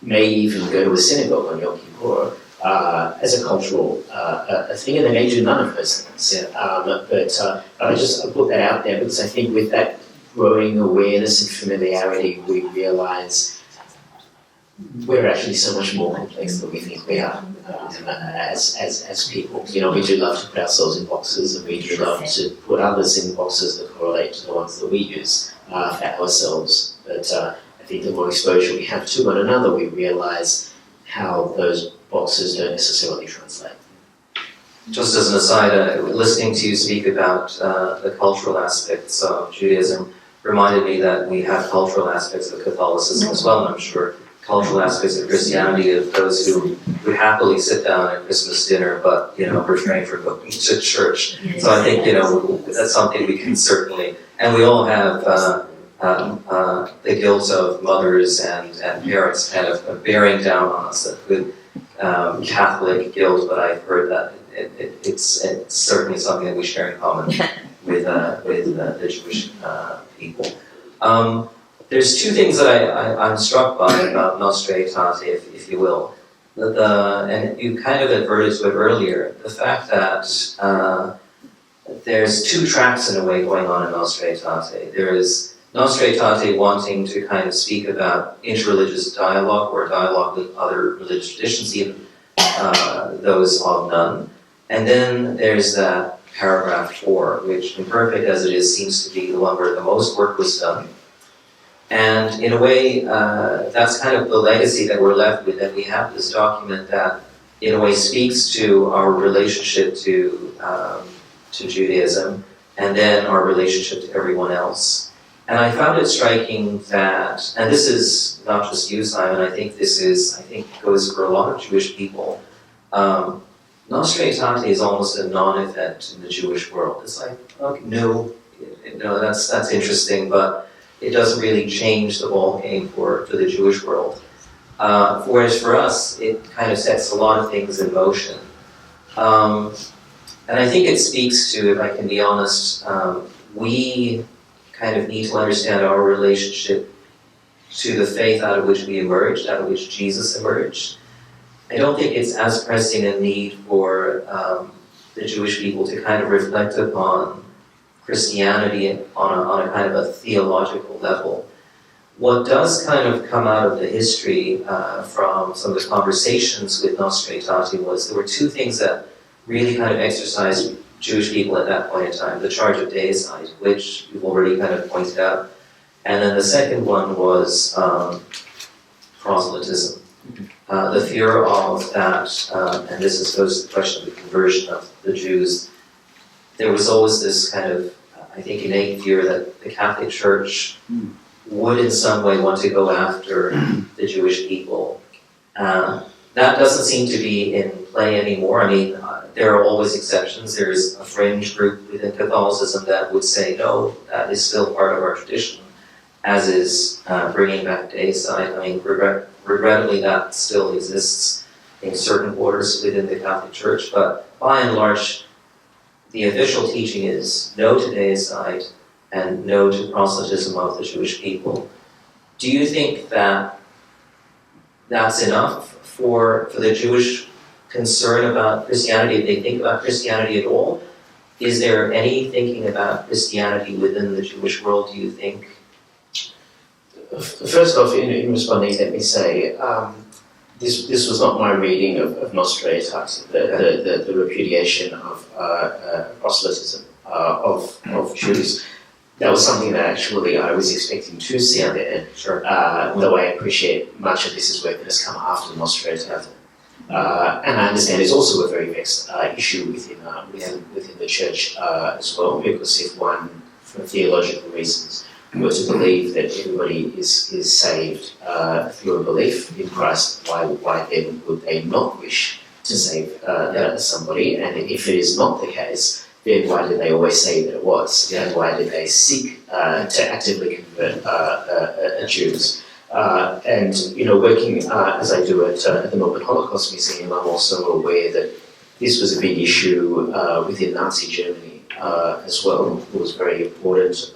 even go to a synagogue on Yom Kippur as a cultural thing, and they may do none of those things. But I just put that out there because I think with that growing awareness and familiarity, we realise we're actually so much more complex than we think we are as people. You know, we do love to put ourselves in boxes, and we do love to put others in boxes that correlate to the ones that we use for ourselves. But I think the more exposure we have to one another, we realise how those boxes don't necessarily translate. Just as an aside, listening to you speak about the cultural aspects of Judaism reminded me that we have cultural aspects of Catholicism as well, and I'm sure cultural aspects of Christianity, of those who would happily sit down at Christmas dinner but, refrain from going to church. So I think, that's something we can certainly, and we all have the guilt of mothers and parents kind of bearing down on us, that good Catholic guilt, but I've heard that it's certainly something that we share in common with the Jewish people. There's two things that I'm struck by about Nostra Aetate, if you will. And you kind of adverted to it earlier, the fact that there's two tracks in a way going on in Nostra Aetate. There is Nostra Aetate wanting to kind of speak about interreligious dialogue or dialogue with other religious traditions, even those of none. And then there's that paragraph 4, which, imperfect as it is, seems to be the one where the most work was done. And in a way, that's kind of the legacy that we're left with, that we have this document that, in a way, speaks to our relationship to Judaism, and then our relationship to everyone else. And I found it striking that, and this is not just you, Simon, I think goes for a lot of Jewish people. Nostra Aetate is almost a non-event in the Jewish world. It's like, okay, no, that's interesting, but it doesn't really change the ball game for the Jewish world. Whereas for us, it kind of sets a lot of things in motion. And I think it speaks to, if I can be honest, we kind of need to understand our relationship to the faith out of which we emerged, out of which Jesus emerged. I don't think it's as pressing a need for the Jewish people to kind of reflect upon Christianity on a kind of a theological level. What does kind of come out of the history from some of the conversations with Nostra Aetate was there were two things that really kind of exercised Jewish people at that point in time. The charge of deicide, which you've already kind of pointed out, and then the second one was proselytism. The fear of that, and this goes to the question of the conversion of the Jews. There was always this kind of, I think, innate fear that the Catholic Church would in some way want to go after the Jewish people. That doesn't seem to be in play anymore. I mean, there are always exceptions. There's a fringe group within Catholicism that would say, no, that is still part of our tradition, as is bringing back deicide. I mean, regrettably, that still exists in certain quarters within the Catholic Church, but by and large, the official teaching is no to deicide and no to proselytism of the Jewish people. Do you think that that's enough for the Jewish concern about Christianity? If they think about Christianity at all, is there any thinking about Christianity within the Jewish world, do you think? First off, in responding, let me say, this was not my reading of Nostra Aetate, the repudiation of proselytism of Jews. That was something that actually I was expecting to see there, though I appreciate much of this is work that has come after Nostra Aetate. And I understand it's also a very vexed issue within the church as well, because if one, for theological reasons, were to believe that everybody is saved through a belief in Christ, why then would they not wish to save somebody? And if it is not the case, then why did they always say that it was? And why did they seek to actively convert Jews? And working as I do at the Melbourne Holocaust Museum, I'm also aware that this was a big issue within Nazi Germany as well. It was very important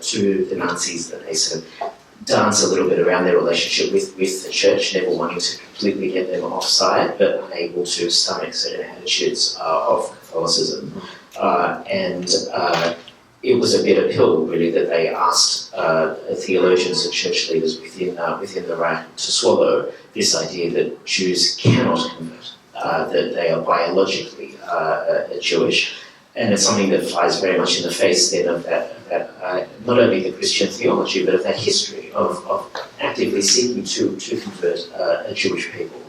to the Nazis that they sort of dance a little bit around their relationship with the church, never wanting to completely get them offside, but unable to stomach certain attitudes of Catholicism. And it was a bitter pill, really, that they asked theologians and church leaders within the Reich to swallow, this idea that Jews cannot convert, that they are biologically Jewish. And it's something that flies very much in the face then of that not only the Christian theology, but of that history of actively seeking to convert Jewish people.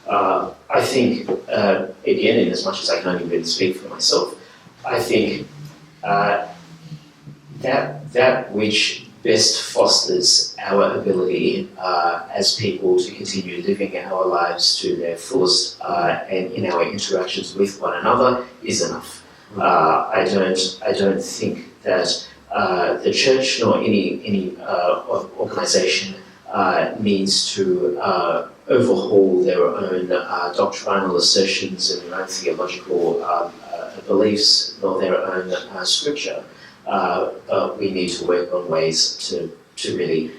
I think, again, in as much as I can only really speak for myself, I think that which best fosters our ability as people to continue living our lives to their fullest and in our interactions with one another is enough. I don't think that the church nor any organisation needs to overhaul their own doctrinal assertions and their own theological beliefs nor their own scripture. But we need to work on ways to really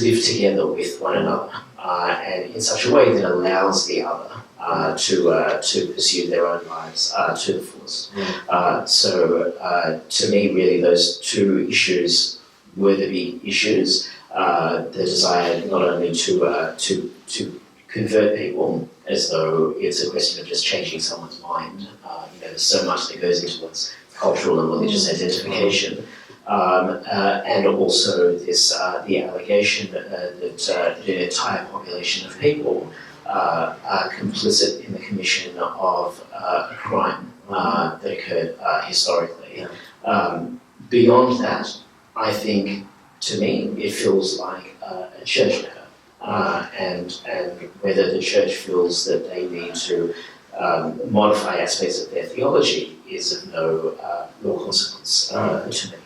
live together with one another and in such a way that allows the other to pursue their own lives to the fullest. So to me, really, those two issues were the big issues. The desire not only to convert people as though it's a question of just changing someone's mind. There's so much that goes into one's cultural and religious identification. And also this the allegation that the entire population of people are complicit in the commission of a crime that occurred historically. Beyond that, I think, to me, it feels like a church matter, and whether the church feels that they need to modify aspects of their theology is of no consequence to me.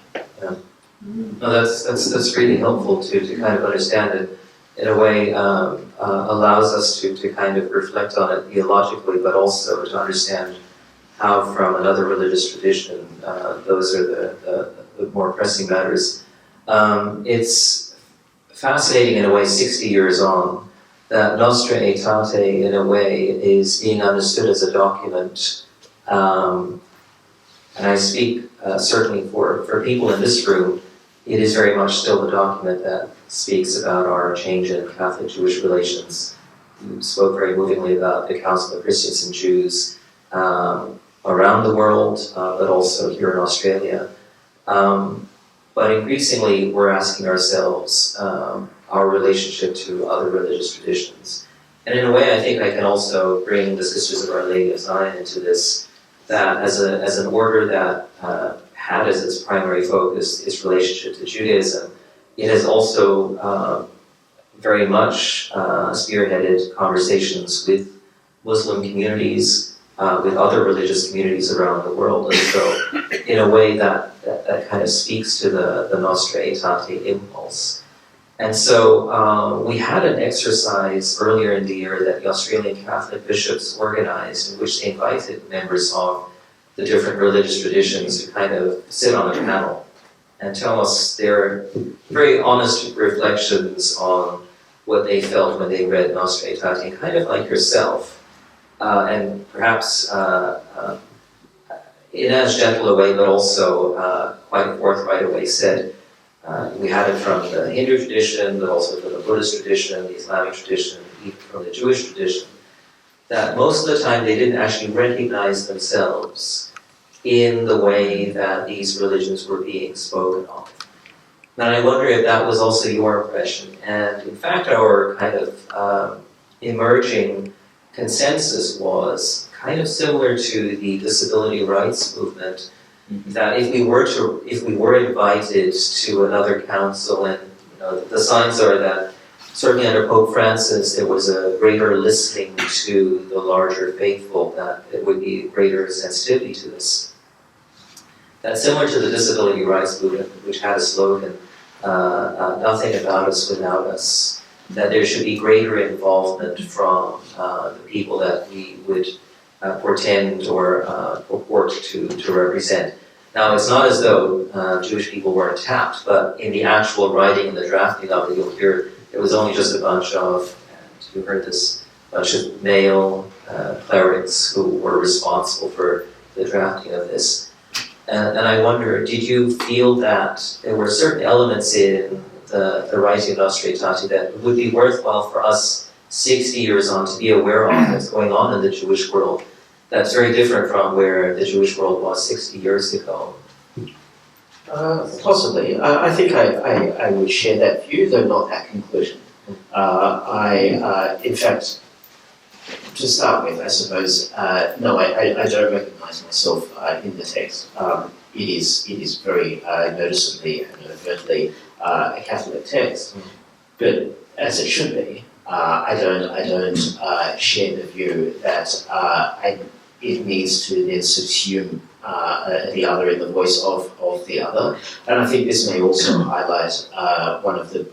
No, that's really helpful to kind of understand it. In a way, allows us to kind of reflect on it theologically, but also to understand how, from another religious tradition, those are the more pressing matters. It's fascinating in a way, 60 years on, that Nostra Aetate, in a way, is being understood as a document, and I speak certainly for people in this room, it is very much still a document that speaks about our change in Catholic-Jewish relations. You spoke very movingly about the Council of Christians and Jews around the world, but also here in Australia. But increasingly, we're asking ourselves our relationship to other religious traditions. And in a way, I think I can also bring the Sisters of Our Lady of Zion into this, that as an order that had as its primary focus its relationship to Judaism, it has also very much spearheaded conversations with Muslim communities, with other religious communities around the world. And so, in a way, that kind of speaks to the Nostra Aetate impulse. And so we had an exercise earlier in the year that the Australian Catholic bishops organized, in which they invited members of the different religious traditions to kind of sit on a panel and tell us their very honest reflections on what they felt when they read Nostra Aetate, kind of like yourself, and perhaps in as gentle a way, but also quite forthright a way, said, we had it from the Hindu tradition, but also from the Buddhist tradition, the Islamic tradition, even from the Jewish tradition, that most of the time they didn't actually recognize themselves in the way that these religions were being spoken of. And I wonder if that was also your impression. And in fact, our kind of emerging consensus was kind of similar to the disability rights movement, that if we were invited to another council, and the signs are that certainly under Pope Francis there was a greater listening to the larger faithful, that there would be greater sensitivity to this. That's similar to the disability rights movement, which had a slogan, nothing about us without us, that there should be greater involvement from the people that we would portend or purport to represent. Now, it's not as though Jewish people weren't tapped, but in the actual writing and the drafting of it, you'll hear it was only just a bunch of, and you heard this, bunch of male clerics who were responsible for the drafting of this. And I wonder, did you feel that there were certain elements in the writing of Nostra Aetate that would be worthwhile for us 60 years on to be aware of that's going on in the Jewish world? That's very different from where the Jewish world was 60 years ago. Possibly. I think I would share that view, though not that conclusion. In fact, to start with, I suppose, no, I don't recognise myself in the text. It is very noticeably and overtly a Catholic text, but as it should be, I don't share the view that it needs to then subsume the other in the voice of the other, and I think this may also highlight one of the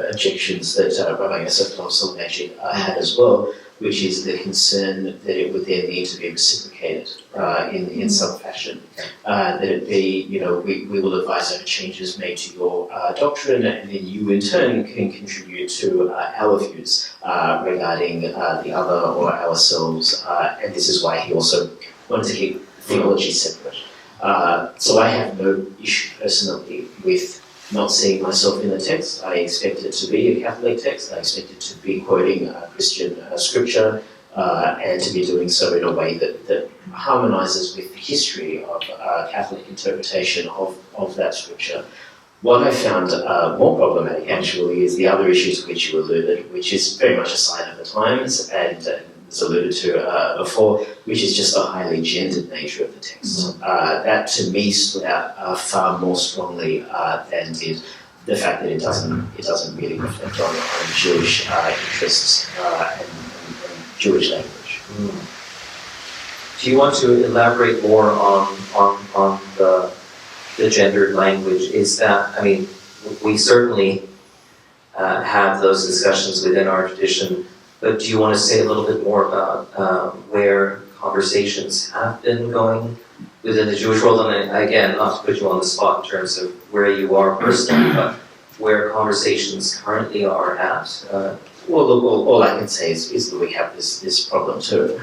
objections that Rabbi Yosef Soloveitchik had as well, which is the concern that it would then need to be reciprocated in some fashion. That it be, we will advise over changes made to your doctrine, and then you in turn can contribute to our views regarding the other or ourselves, and this is why he also wanted to keep theology separate. So I have no issue personally with not seeing myself in the text. I expect it to be a Catholic text. I expect it to be quoting Christian scripture and to be doing so in a way that harmonises with the history of Catholic interpretation of that scripture. What I found more problematic actually is the other issue to which you alluded, which is very much a sign of the times and was alluded to before, which is just the highly gendered nature of the text. That to me stood out far more strongly than did the fact that it doesn't really reflect on Jewish interests and Jewish language. Do you want to elaborate more on the gendered language? Is that, we certainly have those discussions within our tradition, but do you want to say a little bit more about where conversations have been going within the Jewish world? And again, not to put you on the spot in terms of where you are personally, but where conversations currently are at. Well, look, all I can say is that we have this problem too.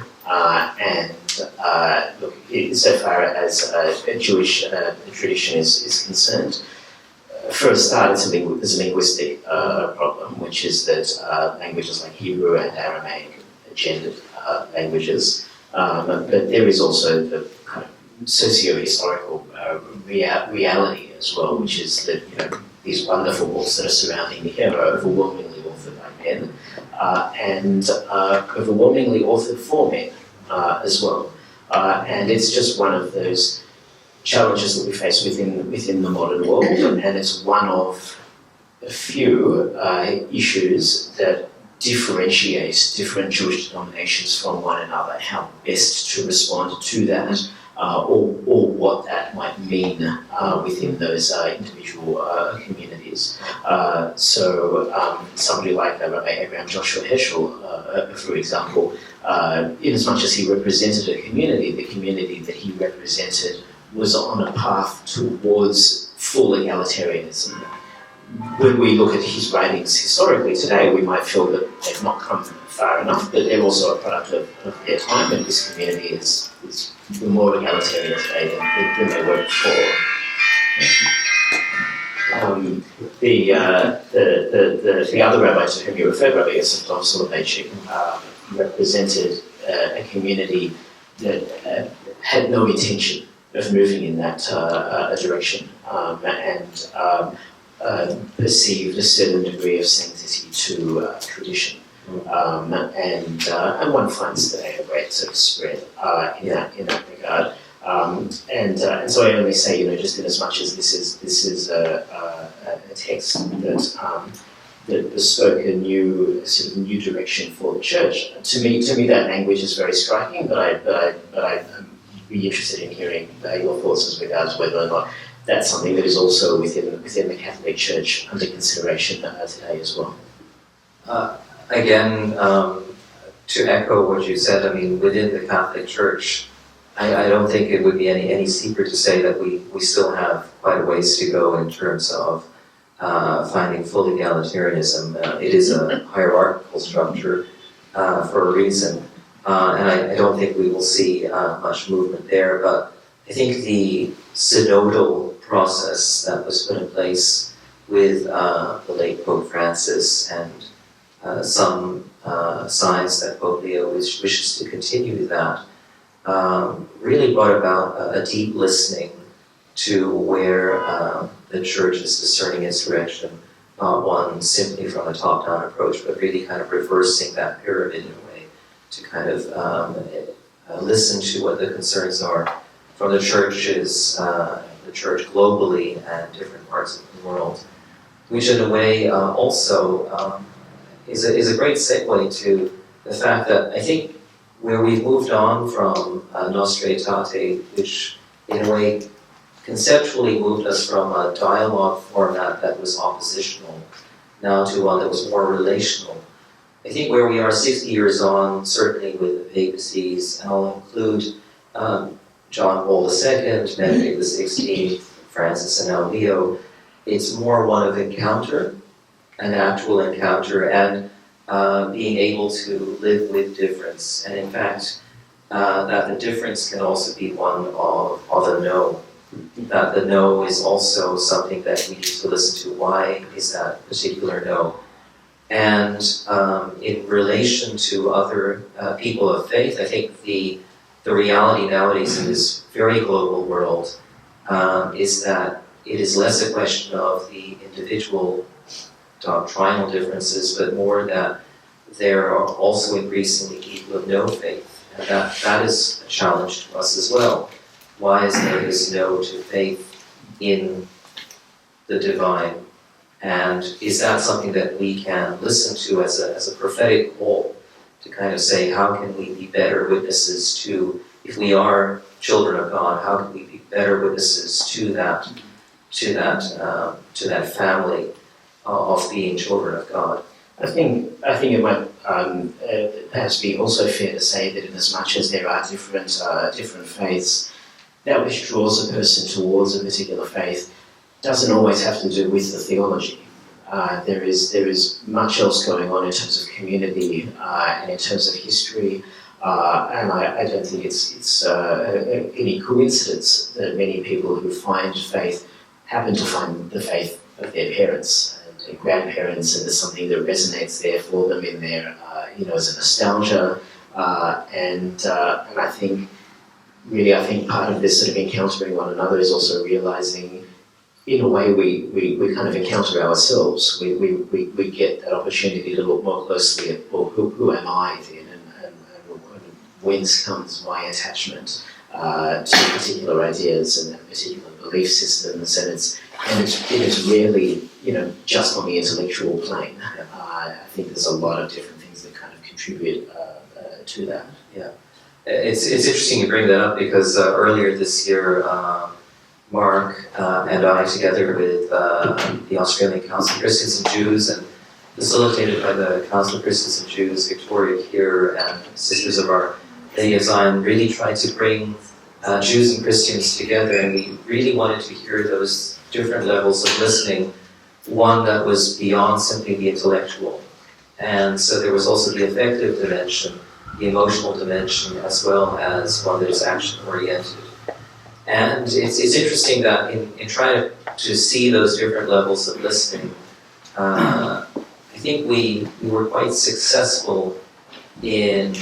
Look, so far as a Jewish tradition is concerned, for a start, there's a linguistic problem, which is that languages like Hebrew and Aramaic are gendered languages. But there is also the kind of socio-historical reality as well, which is that these wonderful books that are surrounding me here are overwhelmingly authored by men and overwhelmingly authored for men as well. And it's just one of those challenges that we face within the modern world, and it's one of a few issues that differentiate different Jewish denominations from one another, how best to respond to that, or what that might mean within those individual communities. So somebody like Rabbi Abraham Joshua Heschel, for example, in as much as he represented a community, the community that he represented was on a path towards full egalitarianism. When we look at his writings historically today, we might feel that they've not come far enough, but they're also a product of their time, and this community is more egalitarian today than they were before. The other rabbi to whom you referred, Rabbi Yosef Soloveitchik, represented a community that had no intention of moving in that direction, and perceived a certain degree of sanctity to tradition. And one finds today a great sort of spread in that regard. And so I only say, just in as much as this is a text that bespoke a new direction for the church. To me, that language is very striking. But I be interested in hearing your thoughts as regards whether or not that's something that is also within the Catholic Church under consideration today as well. Again, to echo what you said, I mean, within the Catholic Church, I don't think it would be any secret to say that we still have quite a ways to go in terms of finding full egalitarianism. It is a hierarchical structure for a reason, and I don't think we will see much movement there, but I think the synodal process that was put in place with the late Pope Francis and some signs that Pope Leo wishes to continue that really brought about a deep listening to where the Church is discerning its direction, not one simply from a top-down approach, but really kind of reversing that pyramid in a way to kind of listen to what the concerns are from the churches, the Church globally and different parts of the world, which in a way also is a great segue to the fact that I think where we've moved on from Nostra Aetate, which in a way conceptually moved us from a dialogue format that was oppositional now to one that was more relational. I think where we are 60 years on, certainly with the papacies, and I'll include John Paul II, Benedict XVI, Francis, and now Leo, it's more one of encounter, an actual encounter, and being able to live with difference. And in fact, that the difference can also be one of a no. That the no is also something that we need to listen to. Why is that particular no? And in relation to other people of faith, I think the reality nowadays in this very global world is that it is less a question of the individual doctrinal differences, but more that there are also increasingly people of no faith. And that is a challenge to us as well. Why is there this no to faith in the divine? And is that something that we can listen to as a prophetic call to kind of say, how can we be better witnesses to, if we are children of God, how can we be better witnesses to that family of being children of God? I think it might perhaps be also fair to say that in as much as there are different faiths, that which draws a person towards a particular faith doesn't always have to do with the theology. There is much else going on in terms of community and in terms of history, and I don't think it's any coincidence that many people who find faith happen to find the faith of their parents and their grandparents, and there's something that resonates there for them in their, as a nostalgia, and I think part of this sort of encountering one another is also realizing, in a way, we kind of encounter ourselves. We get that opportunity to look more closely at, well, who am I then, and whence comes my attachment to particular ideas and particular belief systems, and it is rarely, just on the intellectual plane. I think there's a lot of different things that kind of contribute to that. Yeah. It's interesting you bring that up because earlier this year, Mark and I, together with the Australian Council of Christians and Jews, and facilitated by the Council of Christians and Jews, Victoria here, and Sisters of Our Lady of Zion, really tried to bring Jews and Christians together, and we really wanted to hear those different levels of listening, one that was beyond simply the intellectual. And so there was also the affective dimension, the emotional dimension, as well as one that is action-oriented. And it's interesting that in trying to see those different levels of listening, I think we were quite successful in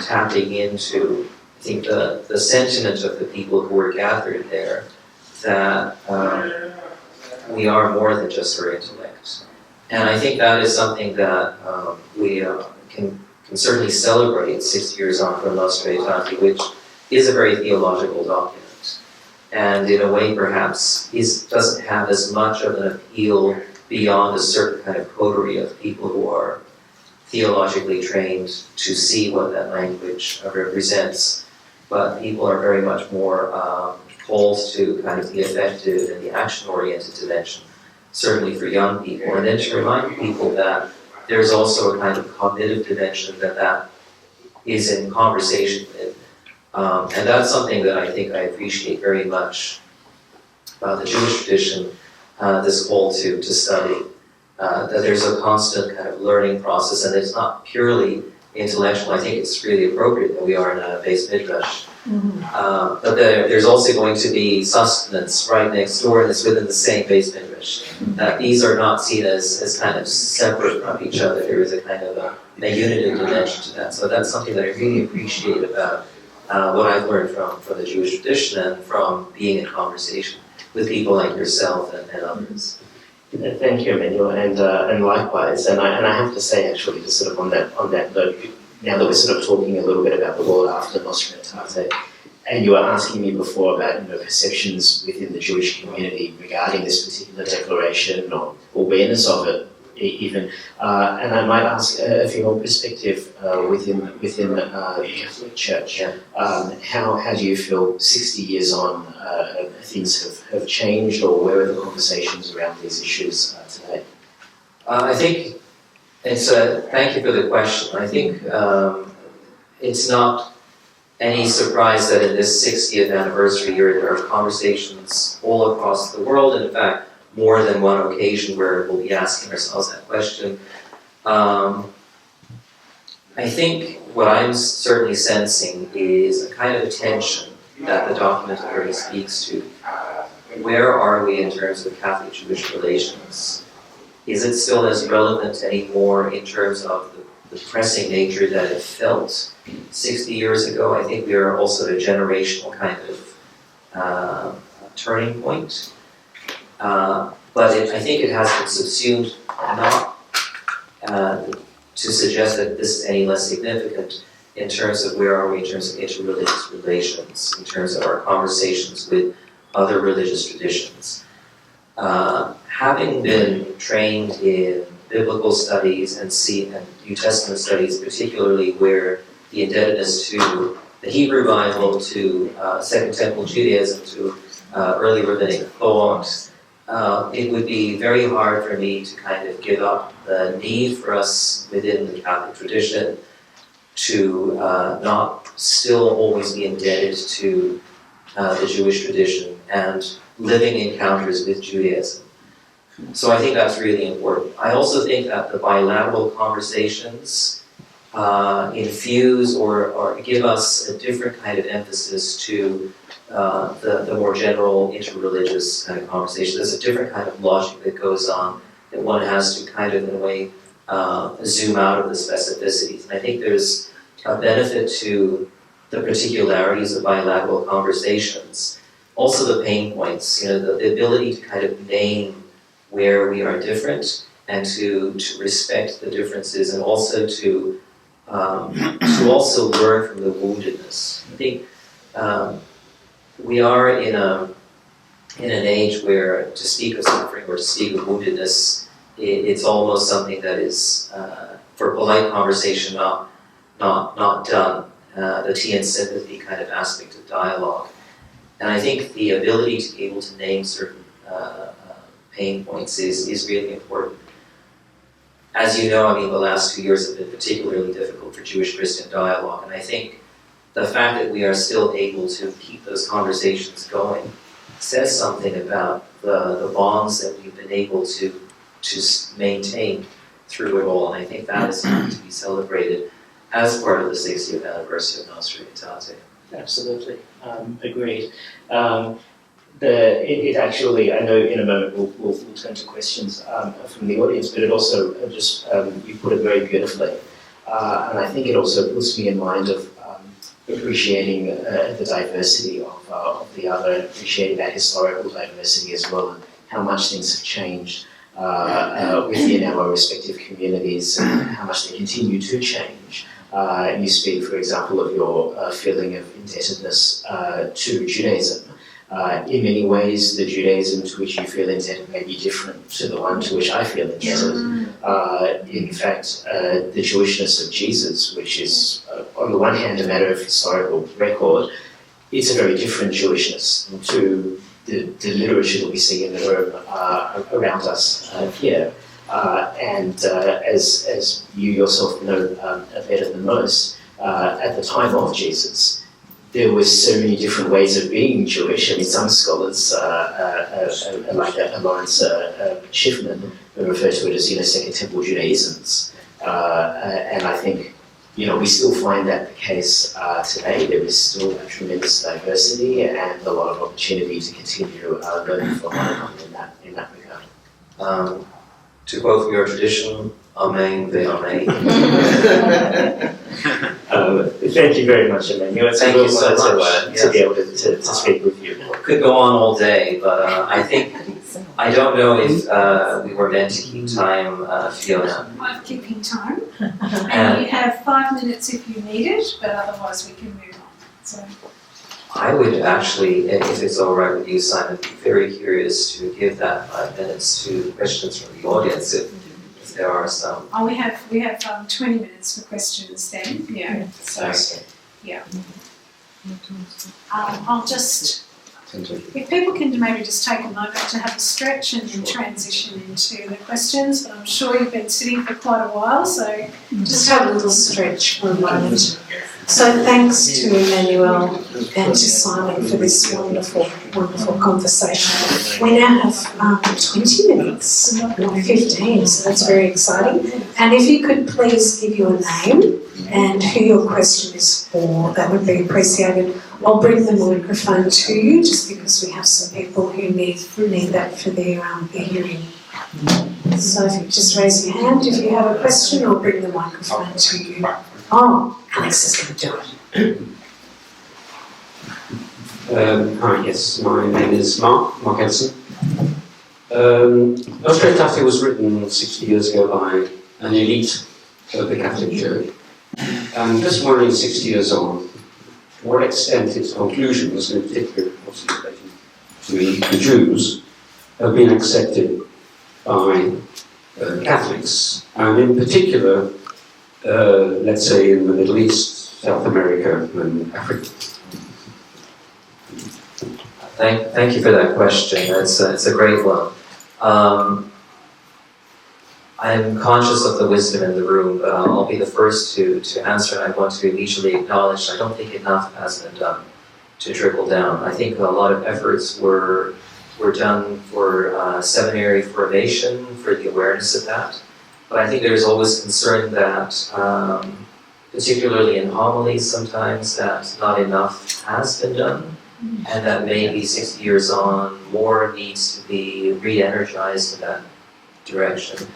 tapping into, I think, the sentiment of the people who were gathered there, that we are more than just our intellect. And I think that is something that we can certainly celebrate 60 years on from Nostra Aetate, which is a very theological document. And in a way, perhaps, doesn't have as much of an appeal beyond a certain kind of coterie of people who are theologically trained to see what that language represents. but people are very much more called to kind of the affective and the action-oriented dimension, certainly for young people. And then to remind people that there's also a kind of cognitive dimension that is in conversation with. And that's something that I think I appreciate very much about the Jewish tradition, this call to study. That there's a constant kind of learning process, and it's not purely intellectual. I think it's really appropriate that we are in a base midrash. But there's also going to be sustenance right next door, and it's within the same base midrash. These are not seen as kind of separate from each other. There is a kind of a unitive dimension to that. So that's something that I really appreciate about what I've learned from the Jewish tradition and from being in conversation with people like yourself and others. Thank you, Emmanuel, and likewise. And I have to say, actually, just sort of on that note, now that we're sort of talking a little bit about the world after Nostra Aetate, and you were asking me before about perceptions within the Jewish community regarding this particular declaration or awareness of it, even, and I might ask for your perspective within the Catholic Church. How do you feel 60 years on things have changed, or where are the conversations around these issues today? I think it's thank you for the question. I think it's not any surprise that in this 60th anniversary year there are conversations all across the world, and in fact more than one occasion where we'll be asking ourselves that question. I think what I'm certainly sensing is a kind of tension that the document already speaks to. Where are we in terms of Catholic-Jewish relations? Is it still as relevant anymore in terms of the pressing nature that it felt 60 years ago? I think we are also at a generational kind of turning point. But I think it has been subsumed not to suggest that this is any less significant in terms of where are we in terms of interreligious relations, in terms of our conversations with other religious traditions. Having been trained in biblical studies and New Testament studies, particularly where the indebtedness to the Hebrew Bible, to Second Temple Judaism, to early rabbinic thought, it would be very hard for me to kind of give up the need for us within the Catholic tradition to not still always be indebted to the Jewish tradition and living encounters with Judaism. So I think that's really important. I also think that the bilateral conversations infuse or give us a different kind of emphasis to the more general interreligious kind of conversation. There's a different kind of logic that goes on that one has to kind of, in a way, zoom out of the specificities. And I think there's a benefit to the particularities of bilateral conversations. Also the pain points, the ability to kind of name where we are different and to respect the differences, and also to also learn from the woundedness. I think we are in an age where to speak of suffering or to speak of woundedness, it's almost something that is, for polite conversation, not done. The tea and sympathy kind of aspect of dialogue. And I think the ability to be able to name certain pain points is really important. As you know, the last 2 years have been particularly difficult for Jewish-Christian dialogue, and I think the fact that we are still able to keep those conversations going says something about the bonds that we've been able to maintain through it all, and I think that is something to be celebrated as part of the 60th anniversary of Nostra Aetate. Absolutely, agreed. It actually, I know in a moment we'll turn to questions from the audience, but it also just, you put it very beautifully. And I think it also puts me in mind of appreciating the diversity of the other, and appreciating that historical diversity as well, and how much things have changed within our respective communities, and how much they continue to change. You speak, for example, of your feeling of indebtedness to Judaism. In many ways, the Judaism to which you feel indebted may be different to the one to which I feel indebted. In fact, the Jewishness of Jesus, which is, on the one hand, a matter of historical record, it's a very different Jewishness to the literature that we see in the room around us here. As you yourself know better than most, at the time of Jesus, there were so many different ways of being Jewish. I mean, some scholars, like Lawrence Schiffman, refer to it as, Second Temple Judaisms. And I think, we still find that the case today. There is still a tremendous diversity and a lot of opportunity to continue learning from one another in that regard. To quote your tradition, Amen, ve Amen. Thank you very much, Emmanuel. It's Thank a real you so honor much. to be able to speak with you. Could go on all day, but I don't know if we were meant to keep time, Fiona. I'm keeping time, and you have 5 minutes if you need it, but otherwise we can move on. So. I would actually, if it's all right with you, Simon, be very curious to give that 5 minutes to questions from the audience, if there are some. Oh, we have 20 minutes for questions then. Yeah. So yeah. I'll just. If people can maybe just take a moment to have a stretch and then transition into the questions, but I'm sure you've been sitting for quite a while, so just have a little stretch for a moment. So thanks to Emmanuel and to Simon for this wonderful, wonderful conversation. We now have 20 minutes, not 15, so that's very exciting. And if you could please give your name and who your question is for, that would be appreciated. I'll bring the microphone to you just because we have some people who need that for their hearing. So if you just raise your hand if you have a question, I'll bring the microphone to you. Oh, Alex is going to do it. Hi, yes, my name is Mark Edson. Nostra Aetate was written 60 years ago by an elite of the Catholic Church. And just wondering, 60 years on, to what extent its conclusions, in particular, obviously relating to the Jews, have been accepted by Catholics, and in particular, let's say in the Middle East, South America, and Africa. Thank you for that question. It's a great one. I'm conscious of the wisdom in the room, but I'll be the first to answer, and I want to immediately acknowledge I don't think enough has been done to trickle down. I think a lot of efforts were done for seminary formation, for the awareness of that. But I think there's always concern that, particularly in homilies sometimes, that not enough has been done, and that maybe 60 years on, more needs to be re-energized in that direction.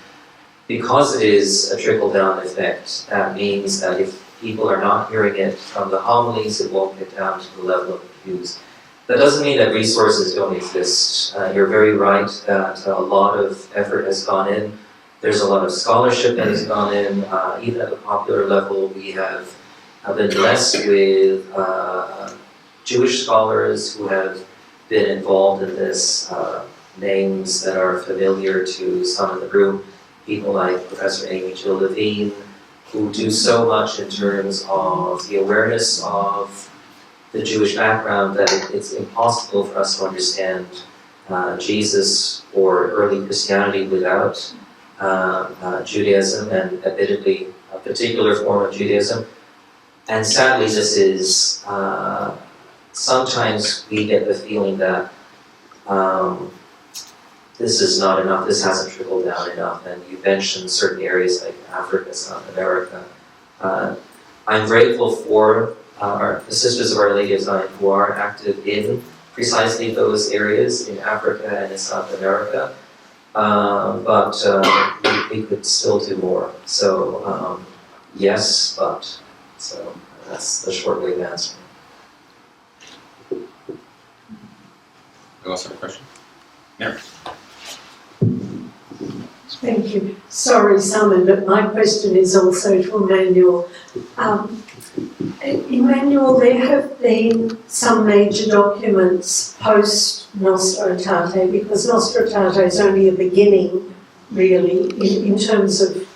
Because it is a trickle-down effect, that means that if people are not hearing it from the homilies, it won't get down to the level of the pews. That doesn't mean that resources don't exist. You're very right that a lot of effort has gone in. There's a lot of scholarship that has gone in. Even at the popular level, we have been blessed with Jewish scholars who have been involved in this, names that are familiar to some in the room. People like Professor Amy Jill Levine, who do so much in terms of the awareness of the Jewish background that it's impossible for us to understand Jesus or early Christianity without Judaism, and admittedly a particular form of Judaism. And sadly, this is, sometimes we get the feeling that this is not enough, this hasn't trickled down enough, and you mentioned certain areas like Africa, South America. I'm grateful for the Sisters of Our Lady of Zion who are active in precisely those areas in Africa and in South America, but we could still do more. So yes, but, so that's the short way of answering. You also have a question? Mary. Thank you. Sorry, Simon, but my question is also to Emmanuel. Emmanuel, there have been some major documents post Nostra Aetate, because Nostra Aetate is only a beginning, really, in terms of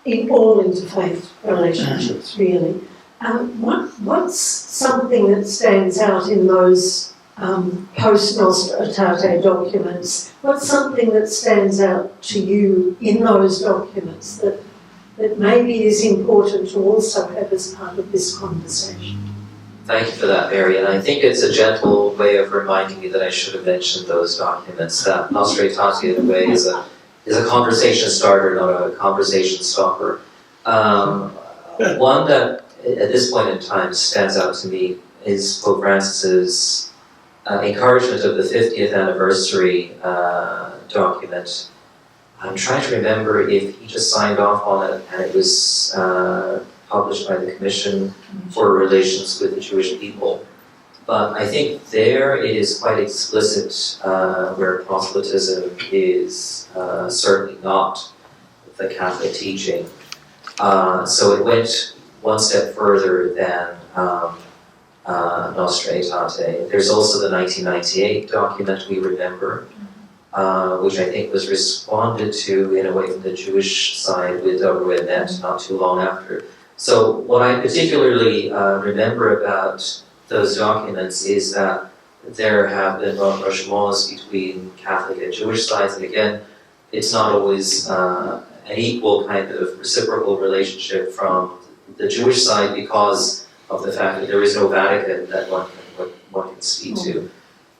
in all interfaith relationships, really. What's something that stands out in those post-Nostra Aetate documents? What's something that stands out to you in those documents that maybe is important to also have as part of this conversation? Thank you for that, Mary. And I think it's a gentle way of reminding me that I should have mentioned those documents. That Nostra Aetate, in a way, is a conversation starter, not a conversation stopper. One that, at this point in time, stands out to me is Pope Francis's encouragement of the 50th anniversary document. I'm trying to remember if he just signed off on it and it was published by the Commission for Relations with the Jewish People. But I think there it is quite explicit where proselytism is certainly not the Catholic teaching. So it went one step further than Nostra Aetate. There's also the 1998 document we remember, which I think was responded to in a way from the Jewish side with Dr Emmanuel not too long after. So what I particularly remember about those documents is that there have been rapprochements between Catholic and Jewish sides, and again, it's not always an equal kind of reciprocal relationship from the Jewish side because of the fact that there is no Vatican that one can speak to.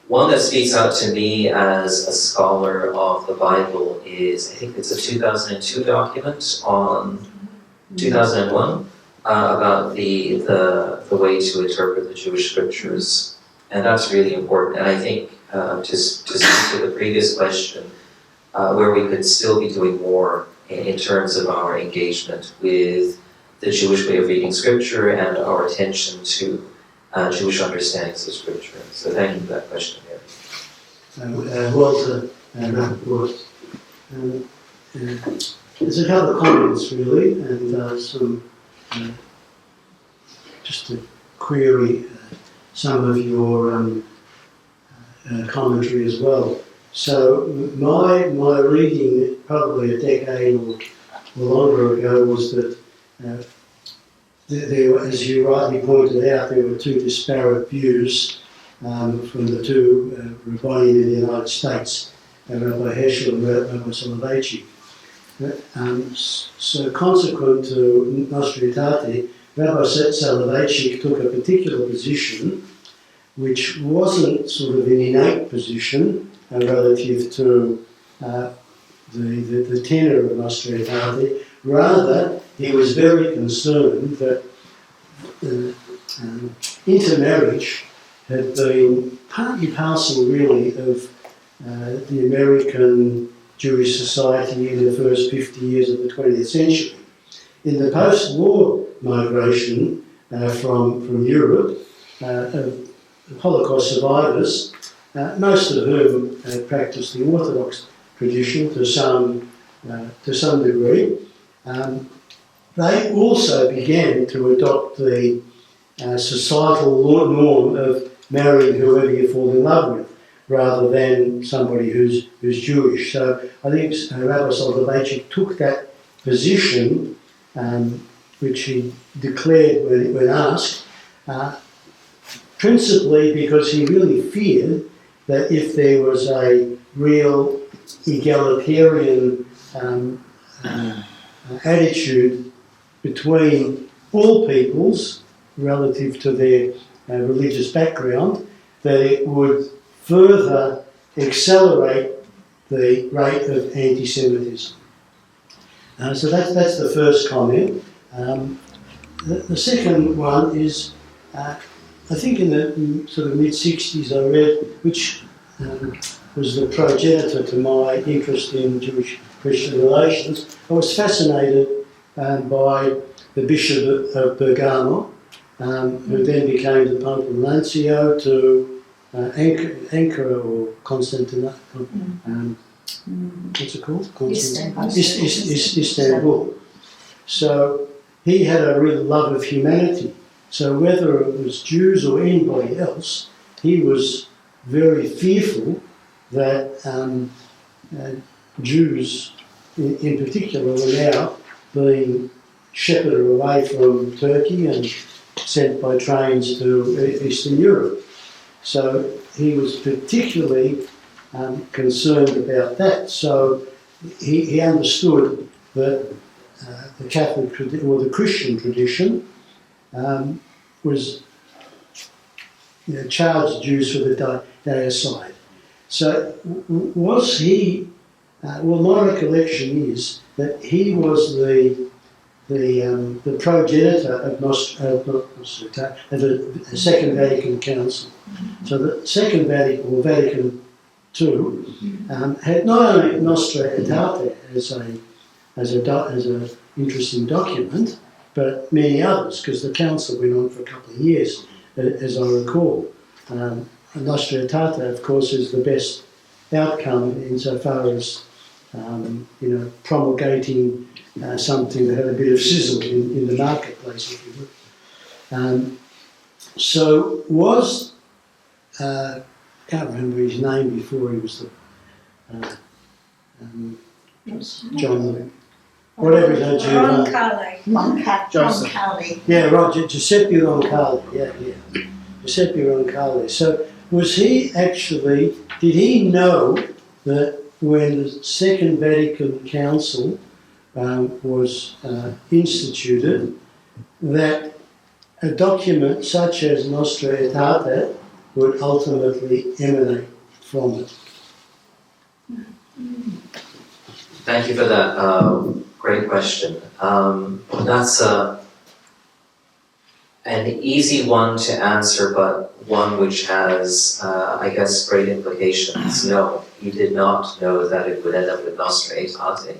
One that speaks out to me as a scholar of the Bible is, I think it's a 2002 document on 2001 about the way to interpret the Jewish scriptures, and that's really important. And I think to speak to the previous question, where we could still be doing more in terms of our engagement with the Jewish way of reading scripture and our attention to Jewish understandings of scripture. So thank you for that question, Mary. Walter Rappaport. There's a couple of comments really, and some just to query some of your commentary as well. So my reading probably a decade or longer ago was that there, as you rightly pointed out, there were two disparate views from the two Rabboni in the United States, Rabbi Heschel and Rabbi Soloveitchik. So consequent to Nostra Aetate, Rabbi Soloveitchik took a particular position which wasn't sort of an innate position relative to the tenor of Nostra Aetate. Rather, he was very concerned that intermarriage had been part and parcel really of the American Jewish society in the first 50 years of the 20th century. In the post-war migration from Europe, of Holocaust survivors, most of whom practiced the Orthodox tradition to some degree, they also began to adopt the societal norm of marrying whoever you fall in love with, rather than somebody who's Jewish. So I think Rabbi Soloveitchik took that position, which he declared when asked, principally because he really feared that if there was a real egalitarian attitude between all peoples relative to their religious background, that it would further accelerate the rate of anti-Semitism. So that's the first comment. The second one is, I think in the sort of mid-60s I read, which was the progenitor to my interest in Jewish-Christian relations. I was fascinated by the Bishop of Bergamo, who then became the Papal Nuncio to Ankara or Constantinople. What's it called? Istanbul. So he had a real love of humanity. So whether it was Jews or anybody else, he was very fearful that Jews in particular were now being shepherded away from Turkey and sent by trains to Eastern Europe. So he was particularly concerned about that. So he understood that the Catholic or the Christian tradition was charged Jews for the deicide. So was he? Well, my recollection is that he was the progenitor of the Second Vatican Council. So the Second Vatican, or Vatican II, had not only Nostra Aetate as an interesting document, but many others, because the council went on for a couple of years, as I recall. Nostra Aetate, of course, is the best outcome insofar as promulgating something that had a bit of sizzle in the marketplace, if you would. So was can't remember his name before he was the John, whatever his name, Roncalli. Yeah, right, Giuseppe Roncalli. Yeah, Giuseppe Roncalli. So was he actually? Did he know that when the Second Vatican Council was instituted, that a document such as Nostra Aetate would ultimately emanate from it? Thank you for that great question. That's an easy one to answer, but one which has, I guess, great implications. No, he did not know that it would end up with Nostra Aetate.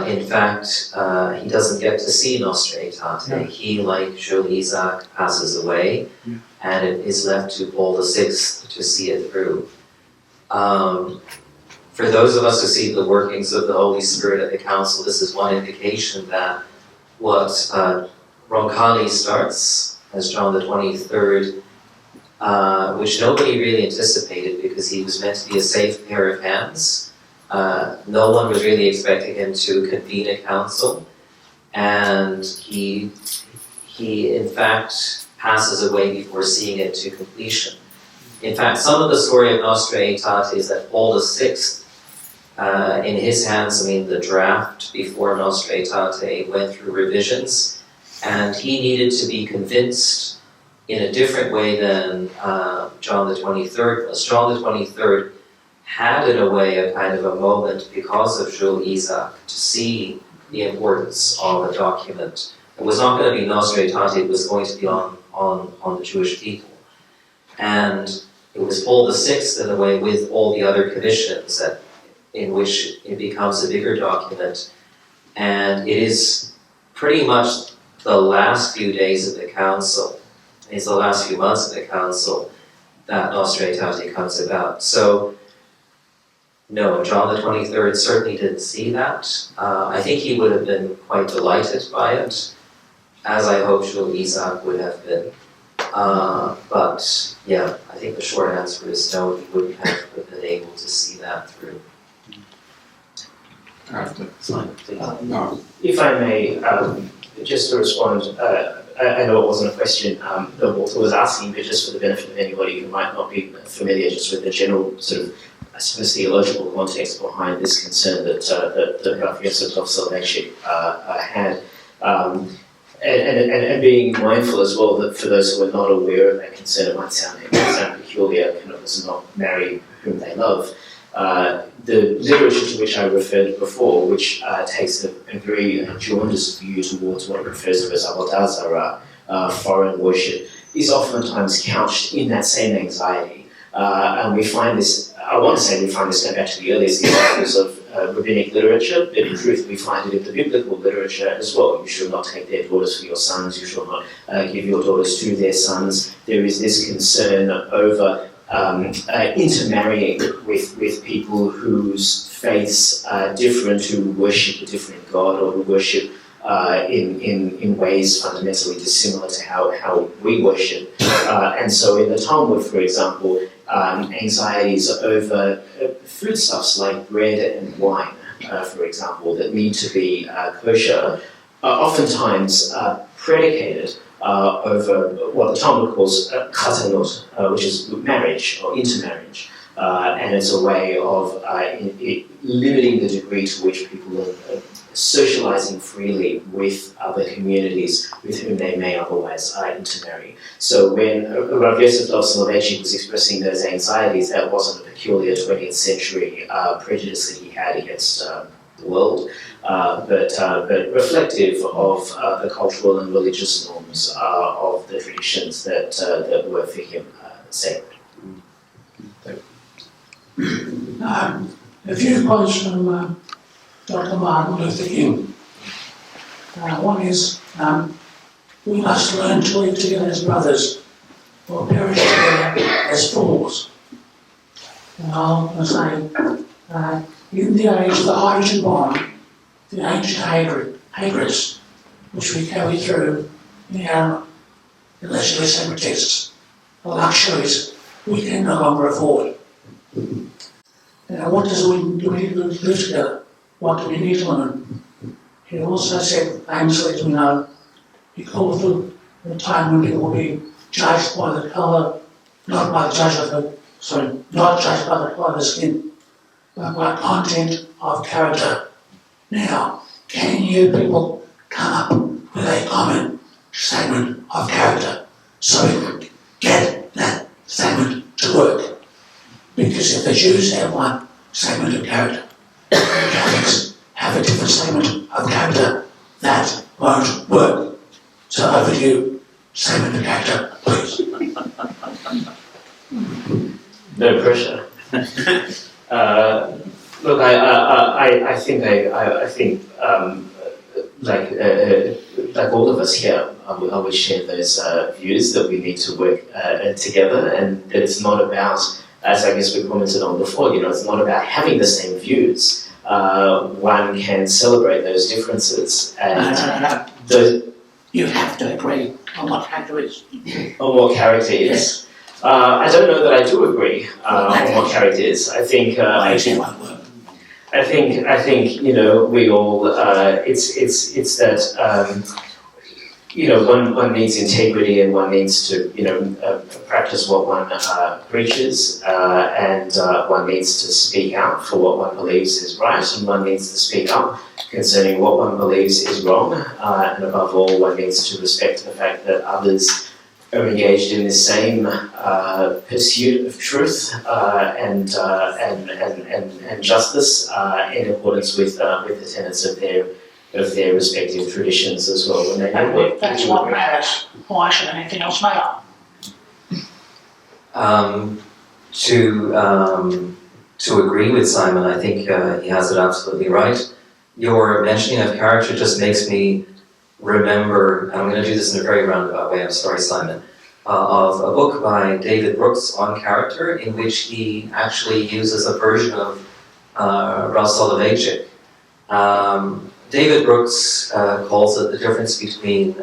In fact, he doesn't get to see Nostra Aetate. No. He, like Jules Isaac, passes away, and it is left to Paul VI to see it through. For those of us who see the workings of the Holy Spirit at the Council, this is one indication that what Roncalli starts as John the 23rd, which nobody really anticipated because he was meant to be a safe pair of hands. No one was really expecting him to convene a council, and he in fact passes away before seeing it to completion. In fact, some of the story of Nostra Aetate is that Paul VI, in his hands, the draft before Nostra Aetate went through revisions, and he needed to be convinced in a different way than John the 23rd was. John the 23rd had, in a way, a kind of a moment because of Jules Isaac to see the importance of a document. It was not going to be Nostra Aetate, it was going to be on the Jewish people. And it was Paul VI, in a way, with all the other commissions, in which it becomes a bigger document. And it is pretty much the last few days of the council, it's the last few months of the council, that Nostra Aetate comes about. So, no, John the 23rd certainly didn't see that. I think he would have been quite delighted by it, as I hope Jules Isaac would have been. But yeah, I think the short answer is no, he wouldn't have been able to see that through. After. Simon, please. If I may, just to respond, I know it wasn't a question that Walter was asking, but just for the benefit of anybody who might not be familiar just with the general sort of, I suppose, theological context behind this concern that Rav Yosef Soloveitchik had. And being mindful as well that for those who are not aware of that concern, it might sound peculiar, kind of as not marry whom they love. The literature to which I referred before, which takes a very jaundiced view towards what refers to as avodah zarah, foreign worship, is oftentimes couched in that same anxiety. And we find this, I want to say we find this going back to the earliest examples of rabbinic literature, but in truth we find it in the biblical literature as well. You should not take their daughters for your sons, you should not give your daughters to their sons. There is this concern over intermarrying with people whose faiths are different, who worship a different God or who worship in ways fundamentally dissimilar to how we worship. And so in the Talmud, for example, anxieties over foodstuffs like bread and wine, for example, that need to be kosher, are oftentimes predicated over what the Talmud calls chatanot, which is marriage or intermarriage. And it's a way of limiting the degree to which people are socializing freely with other communities with whom they may otherwise intermarry. So when Rav Yosef Dov Soloveitchik was expressing those anxieties, that wasn't a peculiar 20th century prejudice that he had against the world, but reflective of the cultural and religious norms of the traditions that were for him sacred. A few quotes from Dr. Martin Luther King. One is, we must learn to live together as brothers, or perish together as fools. And I'll say, in the age of the hydrogen bomb, the ancient hatreds which we carry through in our allegedly sacred texts are luxuries we can no longer afford. Now, what do we need to live together? What do we need to learn? He also said famously, as we know, he called for the time when people will be judged by the colour, not judged by the colour of the skin, but by content of character. Now, can you people come up with a common statement of character so we can get that statement to work? Because if the Jews have one statement of character, the Catholics have a different statement of character, that won't work. So over to you, statement of character, please. No pressure. Look, I think like all of us here, I would share those views that we need to work together, and that it's not about, as I guess we commented on before, it's not about having the same views. One can celebrate those differences, and No. You have to agree on what character is. On what character is. Yes. I don't know that I do agree on what character is. I think we all. It's that. One needs integrity, and one needs to, practice what one preaches, and one needs to speak out for what one believes is right, and one needs to speak up concerning what one believes is wrong, and above all, one needs to respect the fact that others are engaged in the same pursuit of truth and justice in accordance with the tenets of their respective traditions as well. When they And that's what matters. Why should anything else matter? To agree with Simon, I think he has it absolutely right. Your mentioning of character just makes me remember, and I'm going to do this in a very roundabout way, I'm sorry, Simon, of a book by David Brooks on character, in which he actually uses a version of Rav Soloveitchik. David Brooks calls it the difference between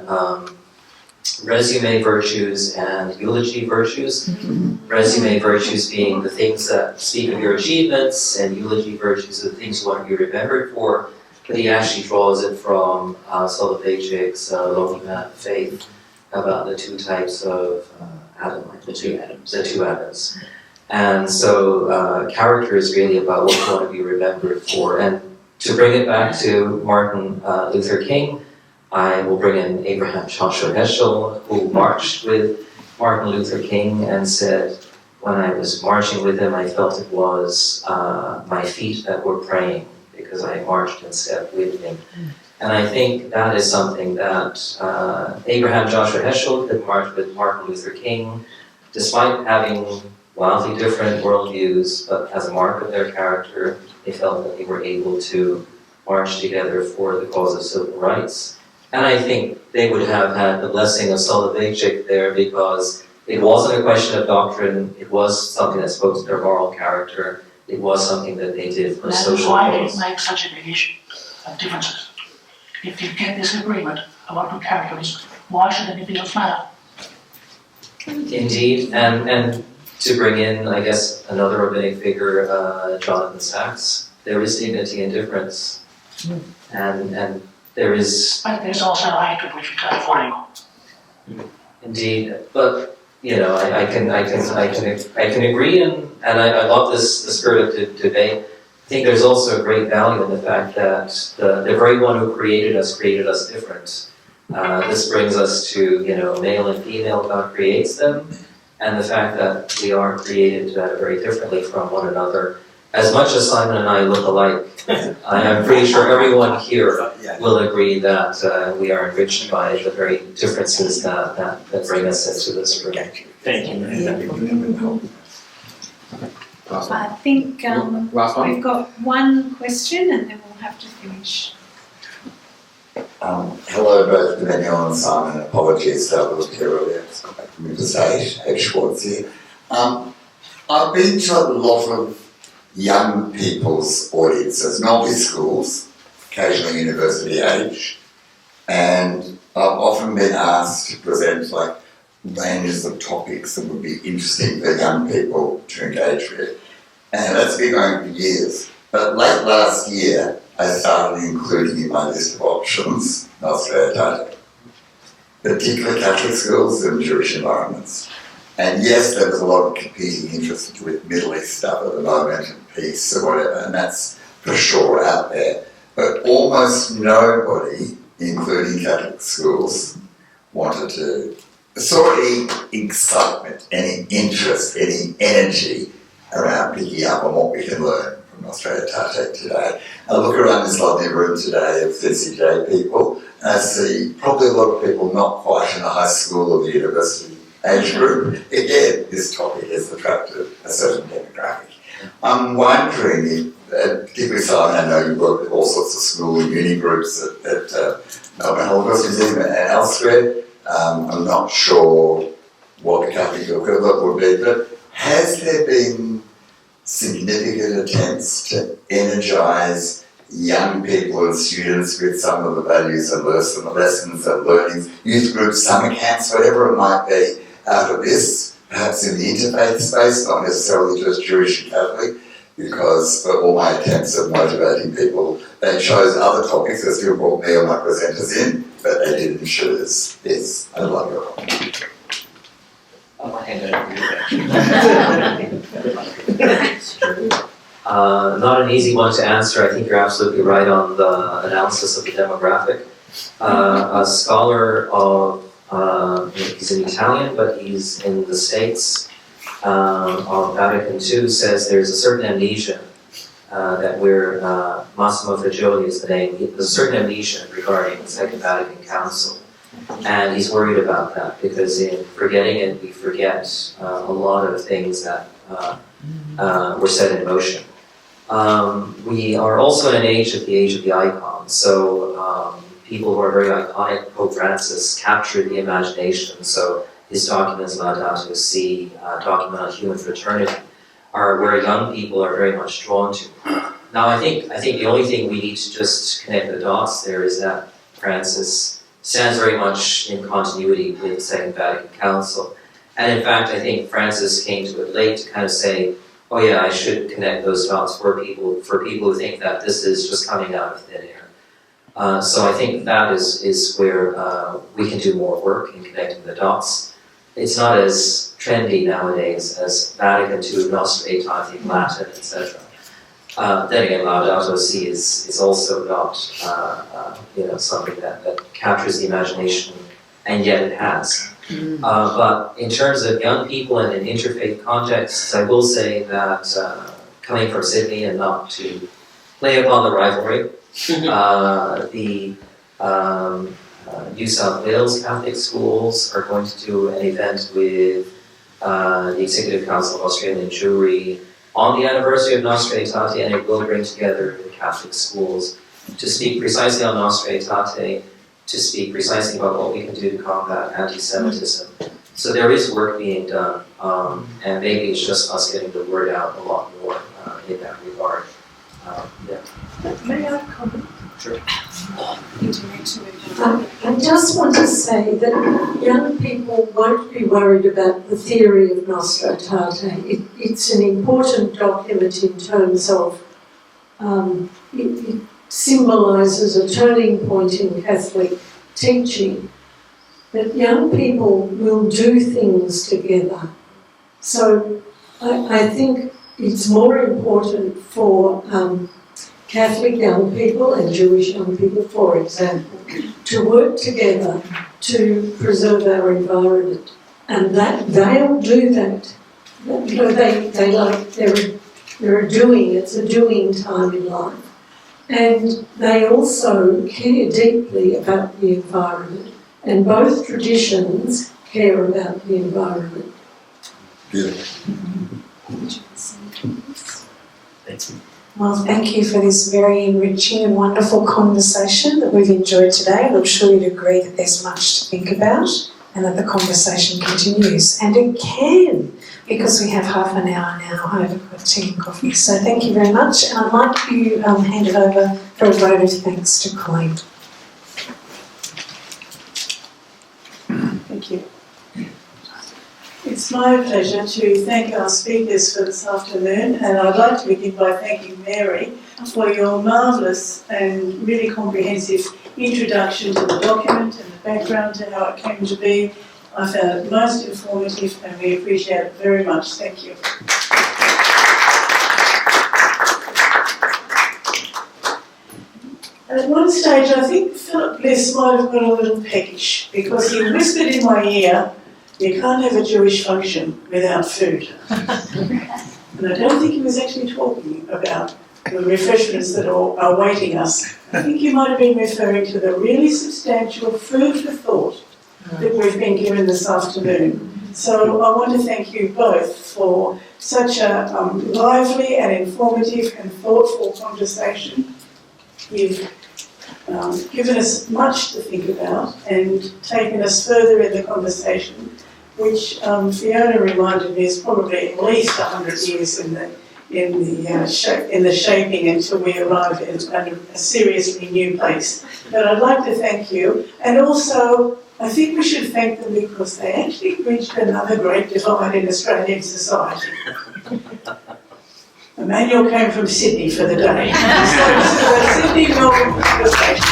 resume virtues and eulogy virtues. Resume virtues being the things that speak of your achievements, and eulogy virtues are the things you want to be remembered for. But he actually draws it from Soloveitchik's Looking at Faith about the two types of Adam, the two Adams. And so character is really about what you want to be remembered for. And to bring it back to Martin Luther King, I will bring in Abraham Joshua Heschel, who marched with Martin Luther King and said, when I was marching with him, I felt it was my feet that were praying, because I marched and stepped with him. And I think that is something that Abraham Joshua Heschel could march with Martin Luther King, despite having wildly different worldviews, but as a mark of their character, they felt that they were able to march together for the cause of civil rights. And I think they would have had the blessing of Soloveitchik there, because it wasn't a question of doctrine, it was something that spoke to their moral character, it was something that they did for a social Why did cause. it make such a big issue of differences? If you get this agreement about what character is, why should anything else matter? Indeed, and to bring in, I guess, another rabbinic figure, Jonathan Sachs, there is dignity in difference, and there is. But there's also hatred which we can't afford anymore. Indeed, but you know, I can agree, and I love this the spirit of debate. I think there's also a great value in the fact that the very one who created us different. This brings us to, you know, male and female, God creates them, and the fact that we are created very differently from one another. As much as Simon and I look alike, I'm pretty sure everyone here will agree that we are enriched by the very differences that bring us into this room. Thank you. I think we've got one question and then we'll have to finish. Hello, both Emmanuel and Simon. Apologies that I was here earlier. I'm going to say Ed Schwartz here. I've been to a lot of young people's audiences, normally schools, occasionally university age, and I've often been asked to present like ranges of topics that would be interesting for young people to engage with. And that's been going for years. But late last year, I started including in my list of options Nostra Aetate, particularly Catholic schools and Jewish environments. And yes, there was a lot of competing interest with Middle East stuff at the moment and peace or whatever, and that's for sure out there. But almost nobody, including Catholic schools, wanted to, saw any excitement, any interest, any energy around picking up on what we can learn from Nostra Aetate today. I look around this lovely room today of CCJ people, and I see probably a lot of people not quite in the high school or the university age group. Again, this topic has attracted a certain demographic. I'm wondering if, particularly Simon, I know you work with all sorts of school and uni groups at Melbourne Holocaust Museum and elsewhere. I'm not sure what the Catholic equivalent would be, but has there been significant attempts to energise young people and students with some of the values and lessons and learnings, youth groups, summer camps, whatever it might be, out of this, perhaps in the interfaith space, not necessarily just Jewish and Catholic, because for all my attempts at motivating people, they chose other topics that still brought me or my presenters in, but they didn't choose this. I love your comment. I'll hand it over to you. Not an easy one to answer. I think you're absolutely right on the analysis of the demographic. A scholar of, he's an Italian, but he's in the States, of Vatican II, says there's a certain amnesia that we're, Massimo Fagioli is the name, there's a certain amnesia regarding the Second Vatican Council. And he's worried about that because in forgetting it, we forget a lot of things that were set in motion. We are also in the age of the icons. So people who are very iconic, Pope Francis, captured the imagination. So his documents, Laudato Si, document on human fraternity, are where young people are very much drawn to. Now, I think the only thing we need to just connect the dots there is that Francis stands very much in continuity with the Second Vatican Council. And in fact, I think Francis came to it late to kind of say, oh yeah, I should connect those dots for people who think that this is just coming out of thin air. So I think that is where we can do more work in connecting the dots. It's not as trendy nowadays as Vatican II, Nostra Aetate, Latin, etc. Then again, Laudato Si is also not something that captures the imagination, and yet it has. But in terms of young people and in interfaith contexts, I will say that coming from Sydney, and not to play upon the rivalry, the New South Wales Catholic schools are going to do an event with the Executive Council of Australian Jewry on the anniversary of Nostra Aetate, and it will bring together the Catholic schools to speak precisely on Nostra Aetate, to speak precisely about what we can do to combat anti-Semitism. So there is work being done, and maybe it's just us getting the word out a lot more in that regard. May I comment? Sure. I just want to say that young people won't be worried about the theory of Nostra Aetate. It's an important document in terms of it symbolises a turning point in Catholic teaching. that young people will do things together. So I think it's more important for Catholic young people and Jewish young people, for example, to work together to preserve our environment. And that they'll do that. You know, they're a doing, it's a doing time in life. And they also care deeply about the environment. And both traditions care about the environment. Beautiful. Well, thank you for this very enriching and wonderful conversation that we've enjoyed today, and I'm sure you'd agree that there's much to think about and that the conversation continues. And it can, because we have half an hour now over tea and coffee. So thank you very much. And I'd like you hand it over for a vote of thanks to Colleen. Thank you. It's my pleasure to thank our speakers for this afternoon, and I'd like to begin by thanking Mary for your marvellous and really comprehensive introduction to the document and the background to how it came to be. I found it most informative and we appreciate it very much. Thank you. At one stage, I think Philip Bliss might have got a little peckish because he whispered in my ear, "You can't have a Jewish function without food." And I don't think he was actually talking about the refreshments that are awaiting us. I think you might have been referring to the really substantial food for thought that we've been given this afternoon. So I want to thank you both for such a lively and informative and thoughtful conversation. You've given us much to think about and taken us further in the conversation, which Fiona reminded me is probably at least 100 years in the shaping until we arrive at a seriously new place. But I'd like to thank you, and also I think we should thank them because they actually bridged another great divide in Australian society. Emmanuel came from Sydney for the day. So this is a Sydney-Melbourne conversation.